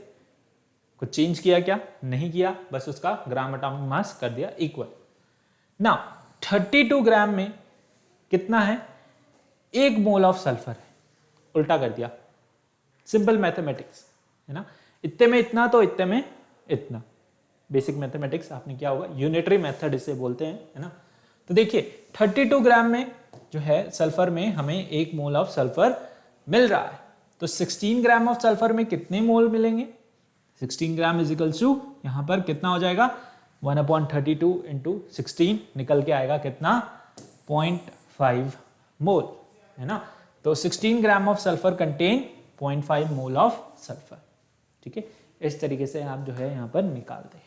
कुछ चेंज किया क्या, नहीं किया, बस उसका ग्राम एटॉमिक मास कर दिया इक्वल। नाउ 32 ग्राम में कितना है, 1 मोल ऑफ सल्फर है, उल्टा कर दिया, सिंपल मैथमेटिक्स, है ना। इतने में इतना तो इतने में इतना, बेसिक मैथमेटिक्स आपने क्या होगा, यूनिटरी मेथड इसे बोलते हैं, है ना। तो देखिए 32 ग्राम में जो है सल्फर में हमें 1 मोल ऑफ सल्फर मिल रहा है, तो 16 ग्राम ऑफ सल्फर में कितने मोल मिलेंगे, 16 ग्राम इज इक्वल टू यहां पर कितना हो जाएगा, 1/32 इंटू 16 निकल के आएगा कितना, 0.5 मोल, है ना। तो 16 gram of sulphur contain 0.5 mole of sulphur. ठीक है, इस तरीके से आप जो है यहाँ पर निकालते हैं।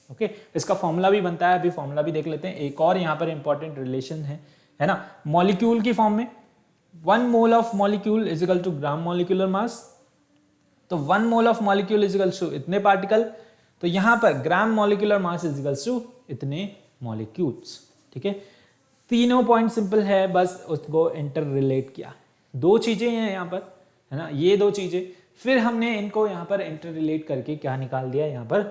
ओके, इसका फॉर्मूला भी बनता है, अभी फॉर्मूला भी देख लेते हैं। एक और यहाँ पर इंपॉर्टेंट रिलेशन है है ना, मॉलिक्यूल की फॉर्म में 1 mole of molecule is equal to gram molecular mass. तो 1 mole of molecule is equal to इतने पार्टिकल, तो यहां पर gram molecular mass is equal to इतने मॉलिक्यूल्स। ठीक है, तीनों पॉइंट सिंपल है, बस उसको इंटर रिलेट किया। दो चीजें हैं यहाँ पर, है ना, ये दो चीजें, फिर हमने इनको यहाँ पर इंटर रिलेट करके क्या निकाल दिया, यहाँ पर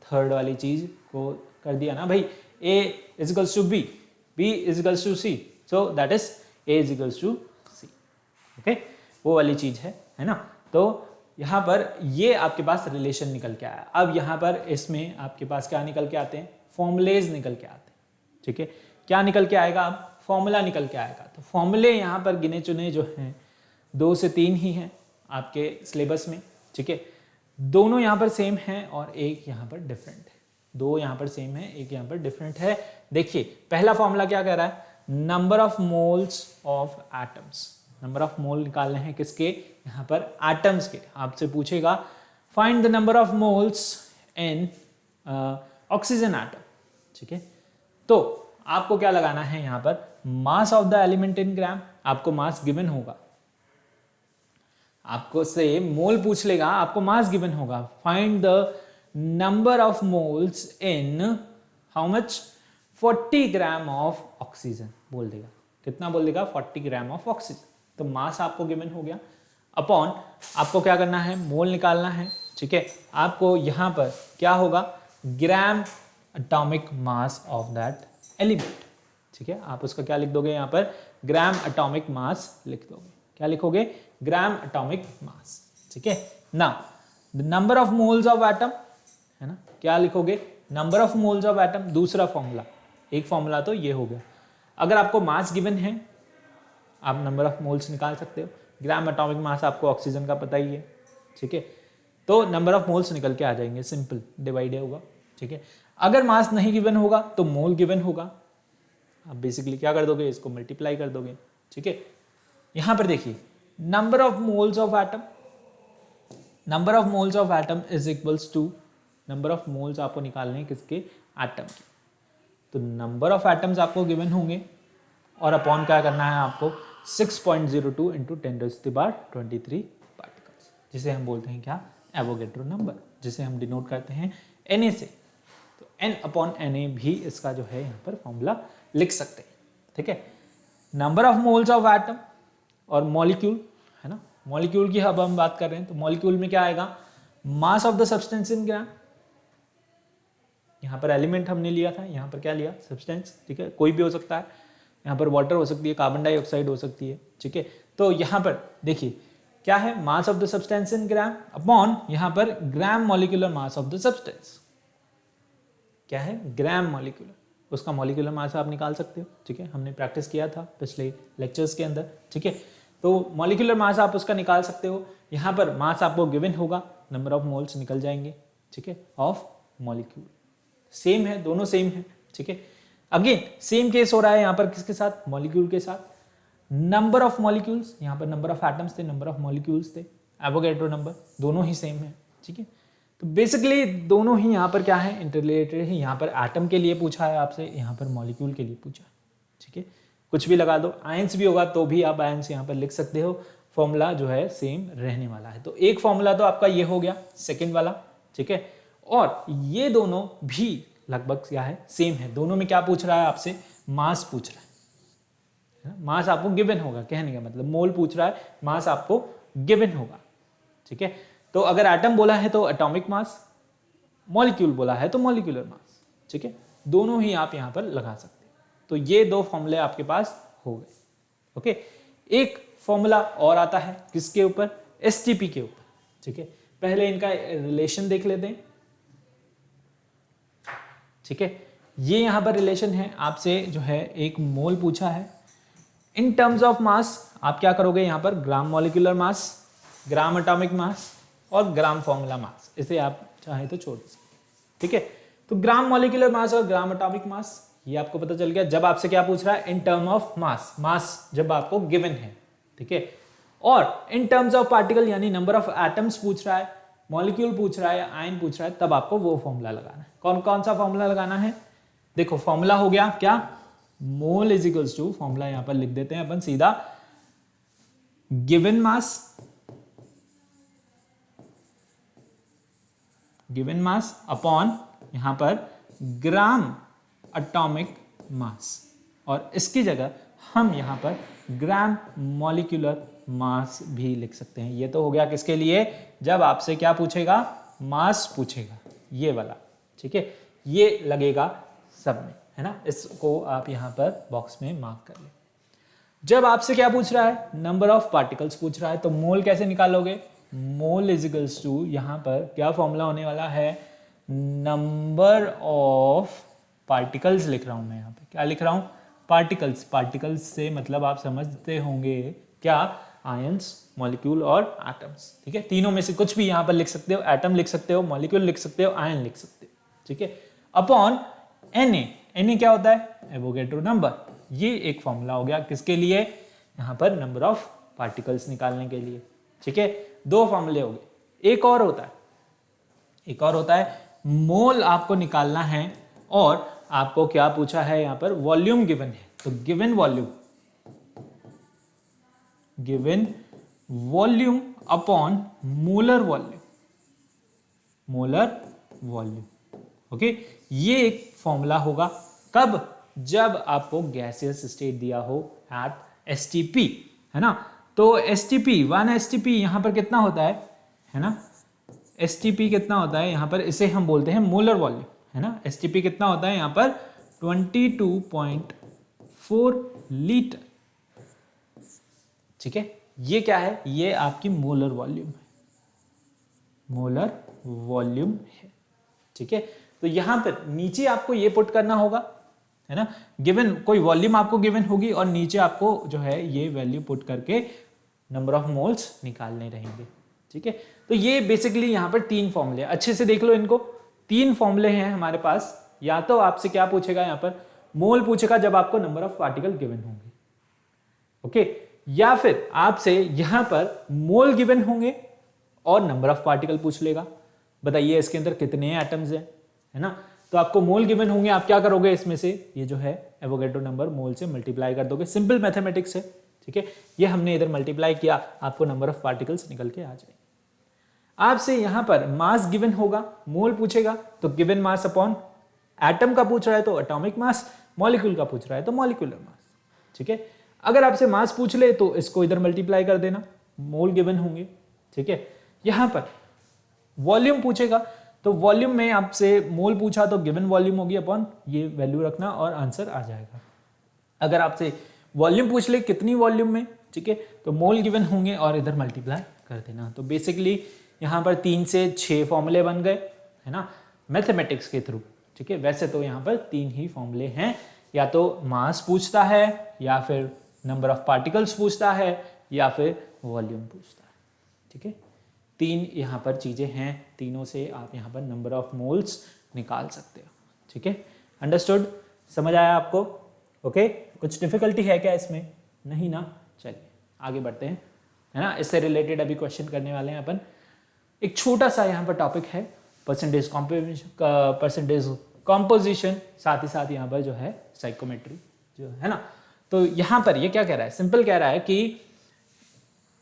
थर्ड वाली चीज को कर दिया ना भाई, A is equals to B, B is equals to C, so that is A is equals to C। Okay, वो वाली चीज है ना। तो यहाँ पर ये आपके पास रिलेशन निकल के आया। अब यहाँ पर इसमें आपके पास क्या निकल के आते हैं, फॉर्मूलेज निकल के आते हैं। ठीक है, क्या निकल के आएगा, अब फॉर्मूला निकल के आएगा। तो फॉर्मूले यहाँ पर गिने चुने जो हैं 2 से 3 ही हैं आपके सिलेबस में। ठीक है, दोनों यहाँ पर सेम हैं और एक यहाँ पर डिफरेंट है। दो यहाँ पर सेम है, एक यहाँ पर डिफरेंट है। देखिए पहला फॉर्मूला क्या कह रहा है, number of moles of atoms. Number of mole निकालने हैं किसके, यहाँ पर एटम्स के। आपसे पूछेगा find the number of moles in oxygen atom. ठीक है, तो आपको क्या लगाना है यहाँ पर, mass of the element in gram. आपको मास गिवन होगा, आपको से मोल पूछ लेगा, आपको मास गिवन होगा। Find the number of moles in how much, 40 gram of oxygen बोल देगा। कितना बोल देगा, 40 ग्राम ऑफ ऑक्सीजन। तो मास आपको गिवन हो गया, अपॉन आपको क्या करना है, मोल निकालना है। ठीक है, आपको यहां पर क्या होगा, ग्राम atomic mass of that element. ठीक है, आप उसका क्या लिख दोगे, यहाँ पर ग्राम एटॉमिक मास लिख दोगे। क्या लिखोगे, ग्राम एटॉमिक मास। ठीक है, now the number of moles of atom, है ना, क्या लिखोगे, number of moles of atom. दूसरा फॉर्मूला, एक फॉर्मूला तो ये हो गया। अगर आपको मास गिवन है, आप नंबर ऑफ मोल्स निकाल सकते हो। ग्राम एटॉमिक मास आपको ऑक्सीजन का पता ही है। ठीक है, तो नंबर ऑफ मोल्स निकल के आ जाएंगे, सिंपल डिवाइड होगा। ठीक है, अगर मास नहीं गिवन होगा तो मोल गिवन होगा। आप बेसिकली क्या कर दोगे, इसको मल्टीप्लाई कर दोगे। ठीक है, यहां पर देखिए number of moles of atom, number of moles of atom is equals to number of moles आपको निकालने हैं किसके, एटम के। तो नंबर ऑफ एटम्स आपको गिवन होंगे और अपॉन क्या करना है आपको, 6.02 इंटू 10⁻23 पार्टिकल्स, जिसे हम बोलते हैं क्या, एवोगैड्रो नंबर, जिसे हम डिनोट करते हैं Na से। तो n अपॉन Na भी इसका जो है यहाँ पर फॉर्मूला लिख सकते हैं। ठीक है, number of moles of atom और मॉलिक्यूल, है ना, मॉलिक्यूल की अब हम बात कर रहे हैं। तो मॉलिक्यूल में क्या आएगा, mass of the substance in gram. यहाँ पर एलिमेंट हमने लिया था, यहाँ पर क्या लिया, सब्सटेंस। ठीक है, कोई भी हो सकता है, यहाँ पर वाटर हो सकती है, कार्बन डाइऑक्साइड हो सकती है। ठीक है, तो यहाँ पर देखिए क्या है, मास of the substance in gram upon यहाँ पर gram molecular mass of the substance. क्या है, ग्राम मॉलिक्यूलर, उसका मॉलिक्यूलर मास आप निकाल सकते हो। ठीक है, हमने प्रैक्टिस किया था पिछले लेक्चर्स के अंदर। ठीक है, तो मॉलिक्यूलर मास आप उसका निकाल सकते हो। यहाँ पर मास आपको गिवन होगा, नंबर ऑफ मोल्स निकल जाएंगे। ठीक है, ऑफ मॉलिक्यूल सेम है, दोनों सेम है। ठीक है, अगेन सेम केस हो रहा है यहाँ पर किसके साथ, मॉलिक्यूल के साथ। नंबर ऑफ मॉलिक्यूल्स, यहाँ पर नंबर ऑफ एटम्स थे, नंबर ऑफ मॉलिक्यूल्स थे, एवोगैड्रो नंबर, दोनों ही सेम है। ठीक है, तो बेसिकली दोनों ही यहाँ पर क्या है, इंटररिलेटेड है। यहाँ पर एटम के लिए पूछा है आपसे, यहाँ पर मॉलिक्यूल के लिए पूछा है। ठीक है, कुछ भी लगा दो, आयंस भी होगा तो भी आप आयंस यहाँ पर लिख सकते हो। फॉर्मूला जो है सेम रहने वाला है। तो एक फॉर्मूला तो आपका ये हो गया, सेकेंड वाला। ठीक है, और ये दोनों भी लगभग क्या है, सेम है। दोनों में क्या पूछ रहा है आपसे, मास पूछ रहा है। मास आपको गिवन होगा, कहने का मतलब मोल पूछ रहा है, मास आपको गिवन होगा। ठीक है, तो अगर एटम बोला है तो एटॉमिक मास, मॉलिक्यूल बोला है तो मॉलिक्यूलर मास। ठीक है, दोनों ही आप यहां पर लगा सकते हैं। तो ये दो फॉर्मूले आपके पास हो गए। ओके, एक फॉर्मूला और आता है किसके ऊपर, एसटीपी के ऊपर। ठीक है, पहले इनका रिलेशन देख लेते हैं। ठीक है, ये यहां पर रिलेशन है, आपसे जो है एक मोल पूछा है। इन टर्म्स ऑफ मास आप क्या करोगे, यहां पर gram molecular mass, gram atomic मास और ग्राम फॉर्मूला मास, इसे आप चाहे तो छोड़ सकते। ठीक है, तो ग्राम मॉलिक्यूलर मास और ग्राम एटॉमिक मास ये आपको पता चल गया। जब आपसे क्या पूछ रहा है, इन टर्म ऑफ मास, मास जब आपको गिवन है। ठीक है, और इन टर्म्स ऑफ पार्टिकल यानी नंबर ऑफ एटम्स पूछ रहा है, मॉलिक्यूल पूछ रहा है, आयन पूछ रहा है, तब आपको वो फॉर्मूला लगाना है। कौन कौन सा फॉर्मूला लगाना है, देखो फॉर्मूला हो गया क्या, mole is equals to, formula यहां पर लिख देते हैं अपन सीधा, गिवन मास अपॉन यहां पर ग्राम एटॉमिक मास, और इसकी जगह हम यहां पर ग्राम मॉलिक्यूलर मास भी लिख सकते हैं। ये तो हो गया किसके लिए, जब आपसे क्या पूछेगा, मास पूछेगा, ये वाला, ठीक है, ये लगेगा सब में, है ना। इसको आप यहां पर बॉक्स में मार्क कर ले। जब आपसे क्या पूछ रहा है, नंबर ऑफ पार्टिकल्स पूछ रहा है, तो मोल कैसे निकालोगे, मोल इज इक्वल्स टू, यहां पर क्या फॉर्मूला होने वाला है, नंबर ऑफ पार्टिकल्स लिख रहा हूं मैं, यहां पे क्या लिख रहा हूं, पार्टिकल्स। पार्टिकल्स से मतलब आप समझते होंगे क्या, आयंस, मॉलिक्यूल और एटम्स, ठीक है। तीनों में से कुछ भी यहां पर लिख सकते हो, एटम लिख सकते हो, मॉलिक्यूल लिख सकते हो, आयन लिख सकते हो, ठीक है। अपॉन Na क्या होता है, एवोगैड्रो नंबर। ये एक फॉर्मूला हो गया किसके लिए, यहां पर नंबर ऑफ पार्टिकल्स निकालने के लिए, ठीक है। दो फॉर्मूले हो गए। एक और होता है मोल आपको निकालना है, और आपको क्या पूछा है, यहां पर वॉल्यूम गिवन है, तो given volume upon molar volume, okay. ये एक फॉर्मूला होगा कब, जब आपको गैसियस स्टेट दिया हो एट एसटीपी, है ना। तो एसटीपी 1 एसटीपी यहां पर कितना होता है ना, एसटीपी कितना होता है यहां पर, इसे हम बोलते हैं मोलर वॉल्यूम, है ना। एसटीपी कितना होता है यहां पर 22.4 लीटर, ठीक है। ये क्या है, ये आपकी मोलर वॉल्यूम है, ठीक है। तो यहां पर नीचे आपको ये पुट करना होगा, है ना, गिवन कोई वॉल्यूम आपको गिवन होगी, और नीचे आपको जो है ये वैल्यू पुट करके नंबर ऑफ मोल्स निकालने रहेंगे, ठीक है। तो ये बेसिकली यहां पर तीन फॉर्मूले, अच्छे से देख लो इनको, तीन फॉर्मूले हैं हमारे पास। या तो आपसे क्या पूछेगा, यहां पर मोल पूछेगा जब आपको नंबर ऑफ पार्टिकल गिवन होंगे, ओके, या फिर आपसे यहां पर मोल गिवन होंगे और नंबर ऑफ पार्टिकल पूछ लेगा, बताइए इसके अंदर कितने एटम्स हैं, है ना। तो आपको मोल गिवन होंगे, आप क्या करोगे, इसमें से ये जो है एवोगैड्रो नंबर मोल से मल्टीप्लाई कर दोगे, सिंपल मैथमेटिक्स है, ठीक है। ये हमने इधर मल्टीप्लाई किया, आपको नंबर ऑफ पार्टिकल्स निकल के आ जाएंगे। आपसे यहां पर मास गिवन होगा, मोल पूछेगा तो गिवन मास अपॉन, एटम का पूछ रहा है तो एटॉमिक मास, मॉलिक्यूल का पूछ रहा है तो मॉलिक्यूलर मास, ठीक है। अगर आपसे मास पूछ ले तो इसको इधर मल्टीप्लाई कर देना, मोल गिवन होंगे, ठीक है। यहां पर वॉल्यूम पूछेगा तो वॉल्यूम में आपसे मोल पूछा तो गिवन वॉल्यूम होगी अपॉन ये वैल्यू रखना और आंसर आ जाएगा। अगर आपसे वॉल्यूम पूछ ले कितनी वॉल्यूम में, ठीक है, तो मोल गिवन होंगे और इधर मल्टीप्लाई कर देना। तो बेसिकली यहाँ पर 3 से 6 फॉर्मूले बन गए, है ना, मैथमेटिक्स के थ्रू, ठीक है। वैसे तो यहाँ पर 3 ही फॉर्मूले हैं, या तो मास पूछता है, या फिर नंबर ऑफ पार्टिकल्स पूछता है, या फिर वॉल्यूम पूछता है, ठीक है। 3 यहाँ पर चीज़ें हैं, तीनों से आप यहाँ पर नंबर ऑफ मोल्स निकाल सकते हो, ठीक है। अंडरस्टूड, समझ आया आपको, ओके। कुछ डिफिकल्टी है क्या इसमें, नहीं ना, चलिए आगे बढ़ते हैं, है ना। इससे रिलेटेड अभी क्वेश्चन करने वाले हैं अपन। एक छोटा सा यहाँ पर टॉपिक है परसेंटेज कॉम्पोजिशन, साथ ही साथ यहाँ पर जो है साइकोमेट्री जो है ना। तो यहाँ पर ये क्या कह रहा है, सिंपल कह रहा है कि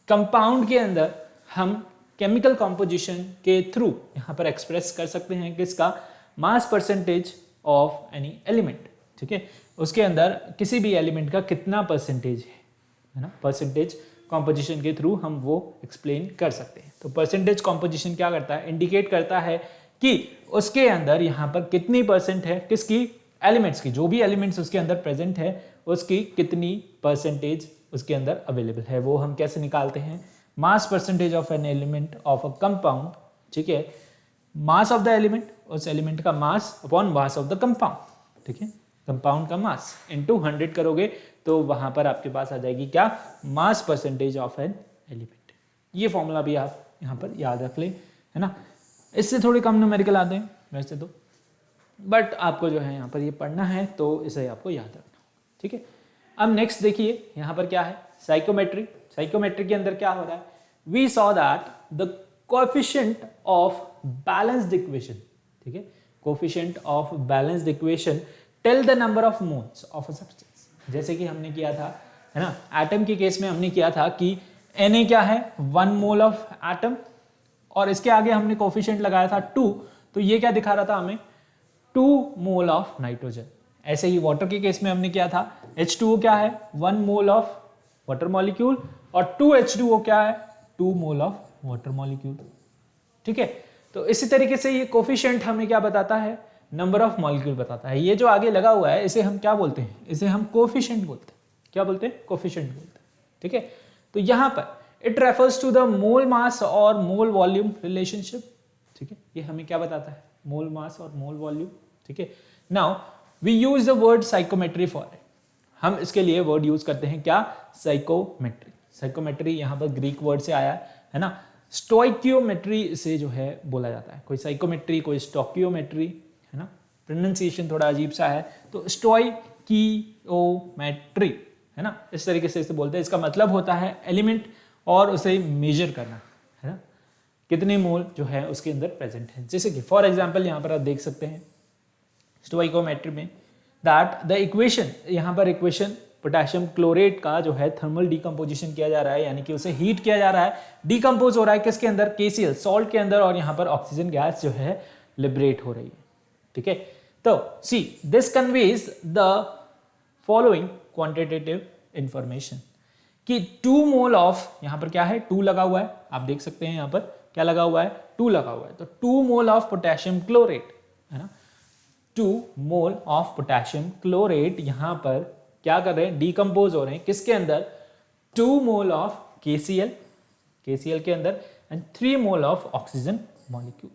कंपाउंड के अंदर हम केमिकल कॉम्पोजिशन के थ्रू यहाँ पर एक्सप्रेस कर सकते हैं किसका, mass percentage of any element, ठीक है। उसके अंदर किसी भी एलिमेंट का कितना परसेंटेज है ना, परसेंटेज कॉम्पोजिशन के थ्रू हम वो एक्सप्लेन कर सकते हैं। तो परसेंटेज कॉम्पोजिशन क्या करता है, इंडिकेट करता है कि उसके अंदर यहाँ पर कितनी परसेंट है किसकी, एलिमेंट्स की, जो भी एलिमेंट्स उसके अंदर प्रेजेंट है उसकी कितनी परसेंटेज उसके अंदर अवेलेबल है। वो हम कैसे निकालते हैं, mass percentage of an element of a compound, ठीक है, मास ऑफ द एलिमेंट, उस एलिमेंट का mass upon mass of the compound, ठीक है। कंपाउंड का मास इनटू 100 करोगे तो वहां पर आपके पास आ जाएगी क्या, mass percentage of an element. ये फॉर्मूला भी आप यहाँ पर याद रख ले, है ना। इससे थोड़े कम न्यूमेरिकल आते हैं वैसे तो, बट आपको जो है यहाँ पर ये पढ़ना है तो इसे आपको याद रखना, ठीक है। अब नेक्स्ट देखिए यहाँ पर क्या है, साइकोमेट्री। साइकोमेट्री के अंदर क्या हो रहा है, we saw that the coefficient of balanced equation, ठीक है, coefficient of balanced equation tell the number of moles of a substance. जैसे कि हमने किया था, है ना, एटम के केस में हमने किया था कि Na क्या है, 1 मोल ऑफ एटम, और इसके आगे हमने कोफिशिएंट लगाया था 2, तो ये क्या दिखा रहा था हमें, 2 मोल ऑफ नाइट्रोजन। ऐसे ही वाटर के केस में हमने किया था, H2O क्या है, 1 मोल ऑफ वाटर मॉलिक्यूल, और 2H2O क्या है, 2 मोल ऑफ वाटर मॉलिक्यूल। ठीक है, तो इसी तरीके से ये कोफिशिएंट हमें क्या बताता है, नंबर ऑफ मॉलिक्यूल बताता है। ये जो आगे लगा हुआ है इसे हम क्या बोलते हैं, इसे हम कोफिशिएंट बोलते हैं। क्या बोलते हैं, कोफिशिएंट बोलते हैं। ठीक है, तो यहां पर it refers to the mole mass और मोल वॉल्यूम रिलेशनशिप। ठीक है, ये हमें क्या बताता है, मोल मास और मोल वॉल्यूम। ठीक है, now we use the word stoichiometry for it. हम इसके लिए वर्ड यूज करते हैं क्या, साइकोमेट्री। साइकोमेट्री यहां पर ग्रीक वर्ड से आया है ना, स्टोइकियोमेट्री से जो है बोला जाता है, कोई साइकोमेट्री कोई स्टोकियोमेट्री, है ना, प्रोनाउंसिएशन थोड़ा अजीब सा है, तो स्टोइकियोमेट्री, है ना, इस तरीके से इसे बोलते हैं। इसका मतलब होता है एलिमेंट और उसे मेजर करना, है ना, कितने मोल जो है उसके अंदर प्रेजेंट है। जैसे कि फॉर एग्जांपल यहां पर आप देख सकते हैं स्टोइकोमेट्री में दैट द इक्वेशन, यहां पर इक्वेशन पोटेशियम क्लोरेट का जो है थर्मल डिकम्पोजिशन किया जा रहा है, यानी कि उसे हीट किया जा रहा है, डिकम्पोज हो रहा है किसके अंदर, KCl सॉल्ट के अंदर, और यहां पर ऑक्सीजन गैस जो है लिबरेट हो रही है। ठीक है, तो see this conveys the following quantitative information कि 2 मोल ऑफ, यहां पर क्या है, 2 लगा हुआ है, आप देख सकते हैं यहां पर क्या लगा हुआ है, 2 लगा हुआ है, तो 2 मोल ऑफ पोटेशियम क्लोरेट, है ना, 2 मोल ऑफ पोटेशियम क्लोरेट यहां पर क्या कर रहे हैं, डिकम्पोज हो रहे हैं किसके अंदर, 2 मोल ऑफ KCl के अंदर, and 3 mole of oxygen molecule.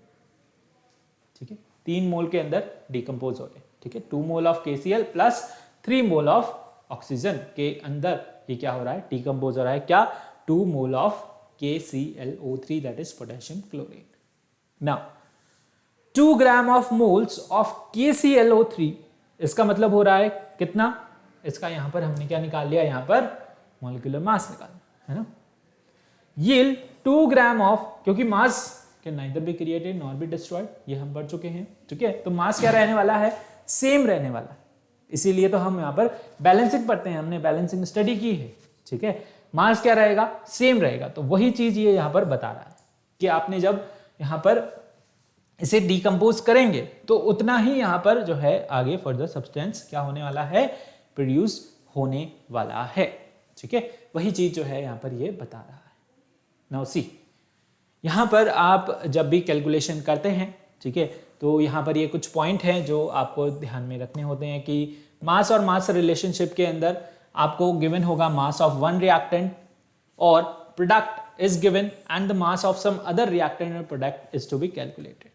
ठीक है, 3 मोल के अंदर डिकम्पोज हो रहे हैं। ठीक है, 2 mole of KCl plus 3 mole of oxygen के अंदर ये क्या हो रहा है, डिकम्पोज हो रहा है, क्या, 2 mole of KClO3 that is potassium chlorate. Now 2 gram of moles of KClO3, इसका मतलब हो रहा है कितना, इसका यहां पर हमने क्या निकाल लिया, यहां पर मॉलिक्यूलर मास निकालना, है ना, यील्ड 2 ग्राम ऑफ, क्योंकि मास can neither be created nor be destroyed, ये हम पढ़ चुके हैं। ठीक है, तो मास क्या रहने वाला है, सेम रहने वाला है, इसीलिए तो हम यहां पर बैलेंसिंग पढ़ते हैं, हमने बैलेंसिंग स्टडी की है। ठीक है, मास क्या रहेगा, सेम रहेगा, तो वही चीज ये यहां पर बता रहा है कि आपने जब यहां पर इसे डिकम्पोज करेंगे तो उतना ही यहां पर जो है आगे फर्दर सब्सटेंस क्या होने वाला है, प्रोड्यूस होने वाला है। ठीक है, वही चीज जो है यहां पर ये बता रहा है। नाउ सी, यहां पर आप जब भी कैलकुलेशन करते हैं, ठीक है, तो यहां पर ये कुछ पॉइंट हैं जो आपको ध्यान में रखने होते हैं कि मास और मास रिलेशनशिप के अंदर आपको गिवन होगा मास ऑफ वन रिएक्टेंट और product is given and the mass of some other reactant और product is to be calculated.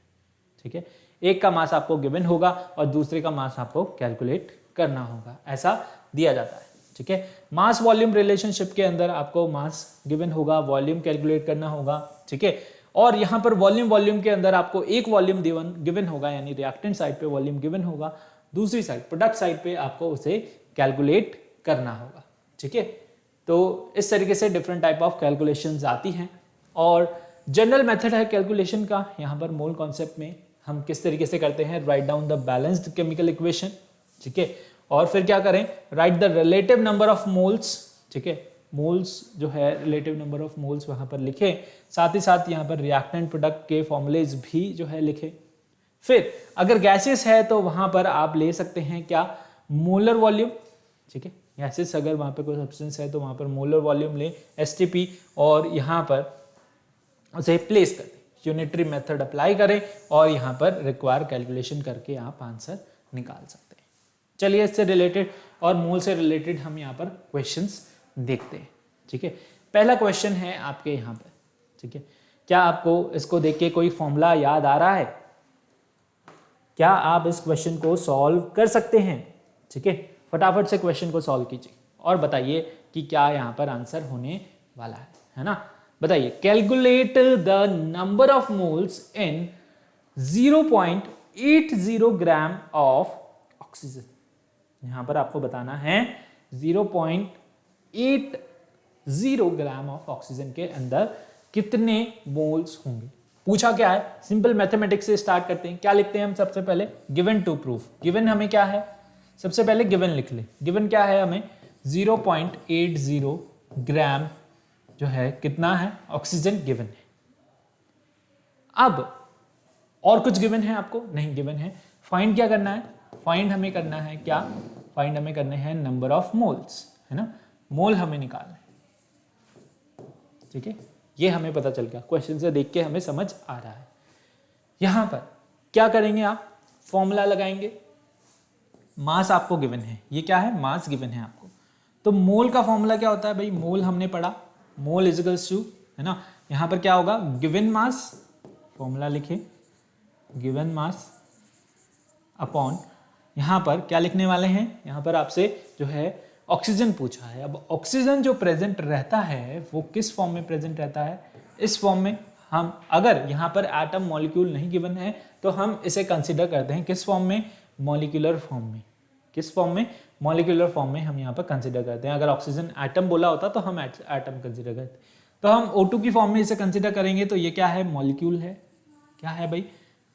ठीक है, एक का मास आपको गिवन होगा और दूसरे का मास आपको कैलकुलेट करना होगा, ऐसा दिया जाता है। ठीक है, मास वॉल्यूम रिलेशनशिप के अंदर आपको मास गिवन होगा, वॉल्यूम कैलकुलेट करना होगा। ठीक है, और यहां पर वॉल्यूम के अंदर आपको एक वॉल्यूम गिवन होगा, यानी रिएक्टेंट साइड पे वॉल्यूम गिवन होगा, दूसरी साइड प्रोडक्ट साइड पे आपको उसे कैलकुलेट करना होगा। ठीक है, तो इस तरीके से डिफरेंट टाइप ऑफ कैलकुलेशंस आती हैं और जनरल मेथड है कैलकुलेशन का। यहाँ पर मोल कॉन्सेप्ट में हम किस तरीके से करते हैं, write down the balanced chemical equation. ठीक है, और फिर क्या करें, right the relative number of moles. ठीक है, मोल्स जो है रिलेटिव नंबर ऑफ मोल्स वहां पर लिखें, साथ ही साथ यहाँ पर रिएक्टेंट प्रोडक्ट के फॉर्मूलेज भी जो है लिखें। फिर अगर गैसेस है तो वहां पर आप ले सकते हैं क्या, मोलर वॉल्यूम। ठीक है, गैसेस अगर वहां पर कोई सब्सटेंस है तो वहां पर मोलर वॉल्यूम ले STP और यहाँ पर उसे प्लेस कर दें, यूनिटरी मेथड अप्लाई करें और यहाँ पर रिक्वायर कैलकुलेशन करके आप आंसर निकाल सकते हैं। चलिए इससे रिलेटेड और मोल से रिलेटेड हम यहाँ पर क्वेश्चंस देखते हैं। ठीक है, पहला क्वेश्चन है आपके यहाँ पर। ठीक है, क्या आपको इसको देख के कोई फॉर्मूला याद आ रहा है? क्या आप इस क्वेश्चन को सॉल्व कर सकते हैं? ठीक है, फटाफट से क्वेश्चन को सॉल्व कीजिए और बताइए कि क्या यहाँ पर आंसर होने वाला है ना। बताइए, calculate the number of moles in 0.80 gram of oxygen. यहां पर आपको बताना है 0.80 ग्राम ऑफ ऑक्सीजन के अंदर कितने मोल्स होंगे। पूछा क्या है, सिंपल मैथमेटिक्स से स्टार्ट करते हैं। क्या लिखते हैं हम सबसे पहले, गिवन टू प्रूफ। गिवन हमें क्या है, सबसे पहले गिवन लिख ले। गिवन क्या है हमें 0.80 ग्राम जो है कितना है ऑक्सीजन गिवन है। अब और कुछ गिवन है आपको नहीं गिवन है। फाइंड क्या करना है, फाइंड हमें करना है क्या, फाइंड हमें करने हैं नंबर ऑफ मोल्स, है ना, मोल हमें निकालना है। ठीक है, ये हमें पता चल गया, क्वेश्चन से देख के हमें समझ आ रहा है। यहां पर क्या करेंगे आप, फॉर्मूला लगाएंगे। मास आपको गिवन है, ये क्या है मास गिवन है आपको, तो मोल का फॉर्मूला क्या होता है भाई, मोल हमने पढ़ा, मोल इजिकल्स टू, है ना, यहां पर क्या होगा गिवन मास, फॉर्मूला लिखे गिवन मास अपॉन, यहां पर क्या लिखने वाले हैं, यहां पर आपसे जो है ऑक्सीजन पूछा है। अब ऑक्सीजन जो प्रेजेंट रहता है वो किस फॉर्म में प्रेजेंट रहता है, इस फॉर्म में। हम अगर यहाँ पर एटम मॉलिक्यूल नहीं गिवन है तो हम इसे कंसीडर करते हैं किस फॉर्म में, मॉलिक्यूलर फॉर्म में। किस फॉर्म में, मॉलिक्यूलर फॉर्म में हम यहाँ पर कंसीडर करते हैं। अगर ऑक्सीजन एटम बोला होता तो हम एटम कंसीडर करते, तो हम O2 की फॉर्म में इसे कंसीडर करेंगे, तो ये क्या है मॉलिक्यूल है, क्या है भाई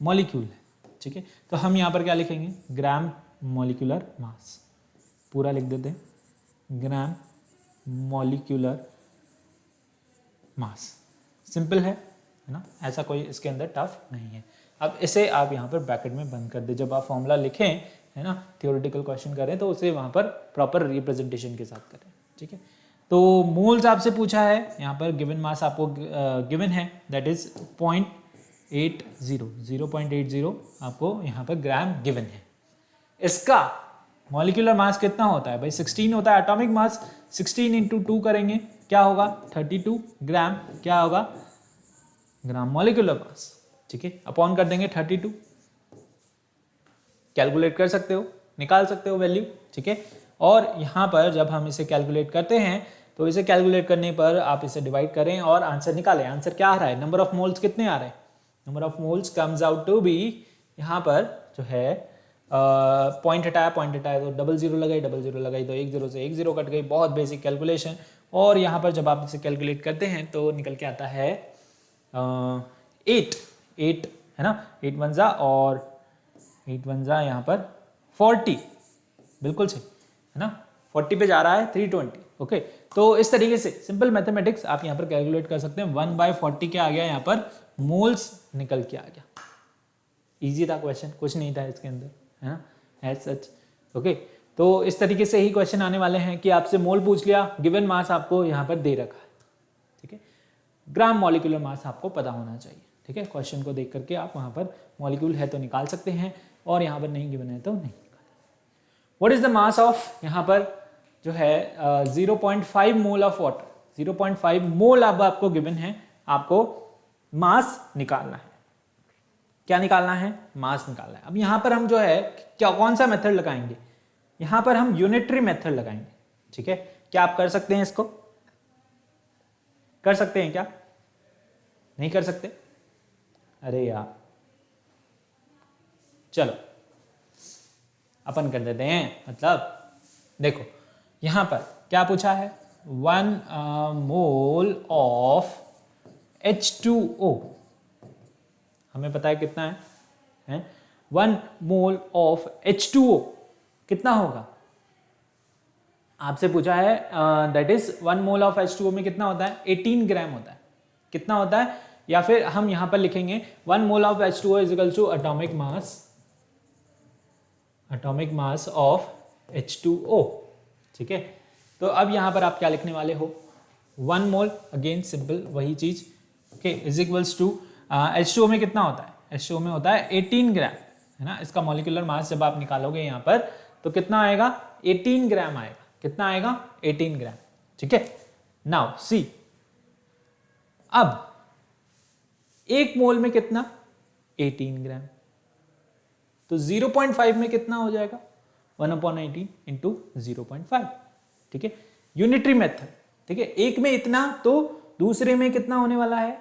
मॉलिक्यूल है। ठीक है, तो हम यहाँ पर क्या लिखेंगे ग्राम मॉलिक्यूलर मास, पूरा लिख देते हैं ग्राम मॉलिक्यूलर मास। सिंपल है ना, ऐसा कोई इसके अंदर टफ नहीं है। अब इसे आप यहाँ पर ब्रैकेट में बंद कर दे, जब आप फॉर्मूला लिखें, है ना, थियोरेटिकल क्वेश्चन करें तो उसे वहाँ पर प्रॉपर रिप्रेजेंटेशन के साथ करें। ठीक है, तो मोल्स आपसे पूछा है, यहाँ पर गिवन मास आपको गिवन है, दैट इज 0.80 आपको यहाँ पर ग्राम गिवन है। इसका मॉलिक्यूलर मास कितना होता है भाई 16 होता है, एटॉमिक मास 16 इंटू 2 करेंगे क्या होगा 32 ग्राम, क्या होगा ग्राम मॉलिक्यूलर मास। ठीक है, अपॉन कर देंगे 32, कैलकुलेट कर सकते हो, निकाल सकते हो वैल्यू। ठीक है, और यहाँ पर जब हम इसे कैलकुलेट करते हैं तो इसे कैलकुलेट करने पर आप इसे डिवाइड करें और आंसर निकालें। आंसर क्या आ रहा है, नंबर ऑफ मोल्स कितने आ रहे हैं, number of moles comes out to be, यहाँ पर जो है पॉइंट हटाया तो डबल जीरो लगाई तो एक जीरो से एक जीरो कट गई, बहुत बेसिक कैलकुलेशन। और यहाँ पर जब आप इसे कैलकुलेट करते हैं तो निकल के आता है 8 है ना, 8 वन जा और 8 वन जा यहाँ पर 40, बिल्कुल सही है ना, 40 पे जा रहा है 320। ओके, तो इस तरीके से सिंपल मैथमेटिक्स आप यहाँ पर कैलकुलेट कर सकते हैं। 1/40 क्या आ गया यहाँ पर मोल्स निकल के आ गया। इजी था क्वेश्चन, कुछ नहीं था इसके अंदर, है ना, एज सच। ओके, तो इस तरीके से ही क्वेश्चन आने वाले हैं कि आपसे मोल पूछ लिया, गिवन मास आपको यहाँ पर दे रखा है। ठीक है, ग्राम मॉलिक्यूलर मास आपको पता होना चाहिए। ठीक है, क्वेश्चन को देख करके आप वहाँ पर मॉलिक्यूल है तो निकाल सकते हैं और यहाँ पर नहीं गिवन है तो नहीं निकाल। What is the mass of, यहाँ पर जो है 0.5 मोल ऑफ वाटर, 0.5 मोल अब आपको गिवन है, आपको मास निकालना है। क्या निकालना है, मास निकालना है। अब यहां पर हम जो है क्या कौन सा मेथड लगाएंगे, यहां पर हम यूनिटरी मेथड लगाएंगे। ठीक है, क्या आप कर सकते हैं, इसको कर सकते हैं क्या, नहीं कर सकते, अरे यार चलो अपन कर देते हैं। मतलब देखो यहां पर क्या पूछा है, 1 मोल ऑफ H2O, हमें पता है कितना है 1 मोल ऑफ H2O कितना होगा, आपसे पूछा है that is 1 mole of H2O में कितना होता है 18 ग्राम होता है, कितना होता है, या फिर हम यहां पर लिखेंगे 1 mole of H2O is equal to atomic mass of H2O। ठीक है, तो अब यहां पर आप क्या लिखने वाले हो, 1 मोल, अगेन सिंपल वही चीज, okay, is equals to H2O में कितना होता है, H2O में होता है 18 ग्राम, है ना। इसका मॉलिक्यूलर मास जब आप निकालोगे यहाँ पर तो कितना आएगा 18 ग्राम आएगा, कितना आएगा 18 ग्राम। ठीक है, नाउ सी, अब 1 मोल में कितना 18 ग्राम, तो 0.5 में कितना हो जाएगा 1/18 इंटू 0.5। ठीक है, यूनिटरी मेथड। ठीक है, एक में इतना तो दूसरे में कितना होने वाला है।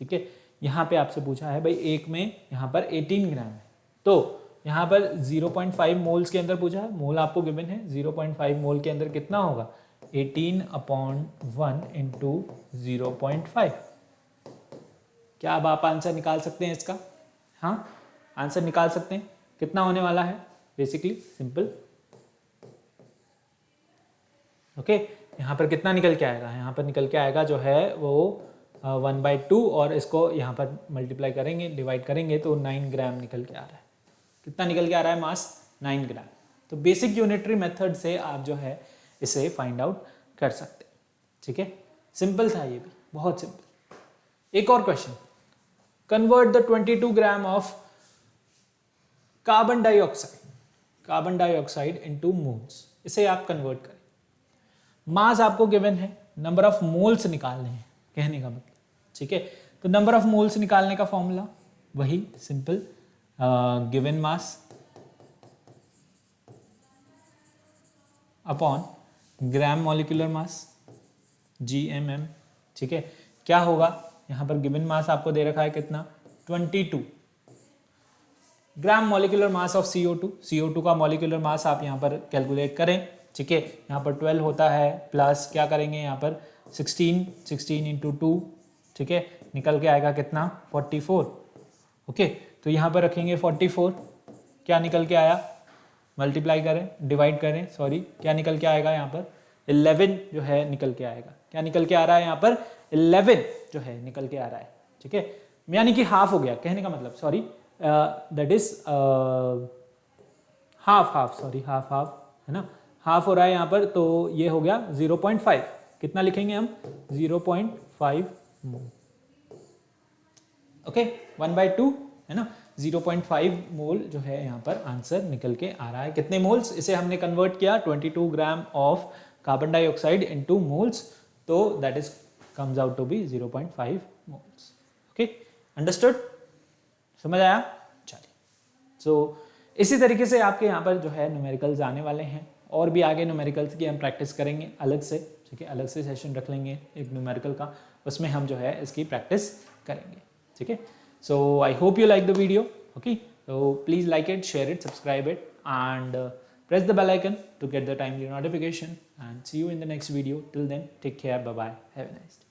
ठीक है, यहां पे आपसे पूछा है भाई एक में यहां पर 18 ग्राम है, तो यहां पर 0.5 मोल्स के अंदर पूछा है, मोल आपको गिवन है, 0.5 मोल के अंदर कितना होगा 18/1 इंटू 0.5। क्या अब आप आंसर निकाल सकते हैं इसका, हाँ आंसर निकाल सकते हैं, कितना होने वाला है बेसिकली सिंपल। ओके, यहाँ पर कितना निकल के आएगा, यहाँ पर निकल के आएगा जो है वो 1/2 और इसको यहाँ पर मल्टीप्लाई करेंगे, डिवाइड करेंगे तो 9 ग्राम निकल के आ रहा है। कितना निकल के आ रहा है मास? 9 ग्राम। तो बेसिक यूनिटरी मेथड से आप जो है इसे फाइंड आउट कर सकते हैं। ठीक है, सिंपल था ये भी, बहुत सिंपल। एक और question, convert the 22 gram of carbon dioxide into moles. इसे आप कन्वर्ट करें। मास आपको गिवन है, नंबर ऑफ मोल्स निकालने हैं कहने का मतलब। ठीक है, तो नंबर ऑफ मोल्स निकालने का फॉर्मूला वही simple, given mass upon gram molecular मास, GMM। ठीक है, क्या होगा, यहाँ पर गिवन मास आपको दे रखा है कितना, 22 ग्राम मॉलिक्यूलर मास ऑफ CO2 का मॉलिक्यूलर मास आप यहाँ पर कैलकुलेट करें। ठीक है, यहाँ पर 12 होता है, प्लस क्या करेंगे यहाँ पर 16 इंटू 2, ठीक है, निकल के आएगा कितना, 44। ओके, तो यहाँ पर रखेंगे 44, क्या निकल के आया, मल्टीप्लाई करें, डिवाइड करें, सॉरी, क्या निकल के आएगा यहाँ पर 11 जो है निकल के आएगा। क्या निकल के आ रहा है यहाँ पर 11 जो है निकल के आ रहा है। ठीक है, यानी कि हाफ हो गया कहने का मतलब, सॉरी दैट इज हाफ है ना, हाफ हो रहा है यहाँ पर, तो ये हो गया 0.5। कितना लिखेंगे हम, 0.5 मोल। ओके, 1/2 है ना, 0.5 मोल जो है यहाँ पर आंसर निकल के आ रहा है। कितने मोल्स, इसे हमने कन्वर्ट किया 22 gram of carbon dioxide into moles, तो that is comes out to be 0.5 moles. Okay, understood, समझ आया? चलिए, सो इसी तरीके से आपके यहाँ पर जो है न्यूमेरिकल्स आने वाले हैं, और भी आगे न्यूमेरिकल्स की हम प्रैक्टिस करेंगे अलग से। ठीक है, अलग से सेशन रख लेंगे एक न्यूमेरिकल का, उसमें हम जो है इसकी प्रैक्टिस करेंगे। ठीक है, so I hope you like the video. Okay, so please like it, share it, subscribe it, and press the bell icon to get the timely notification, and see you in the next video. Till then, take care, bye bye, have a nice day.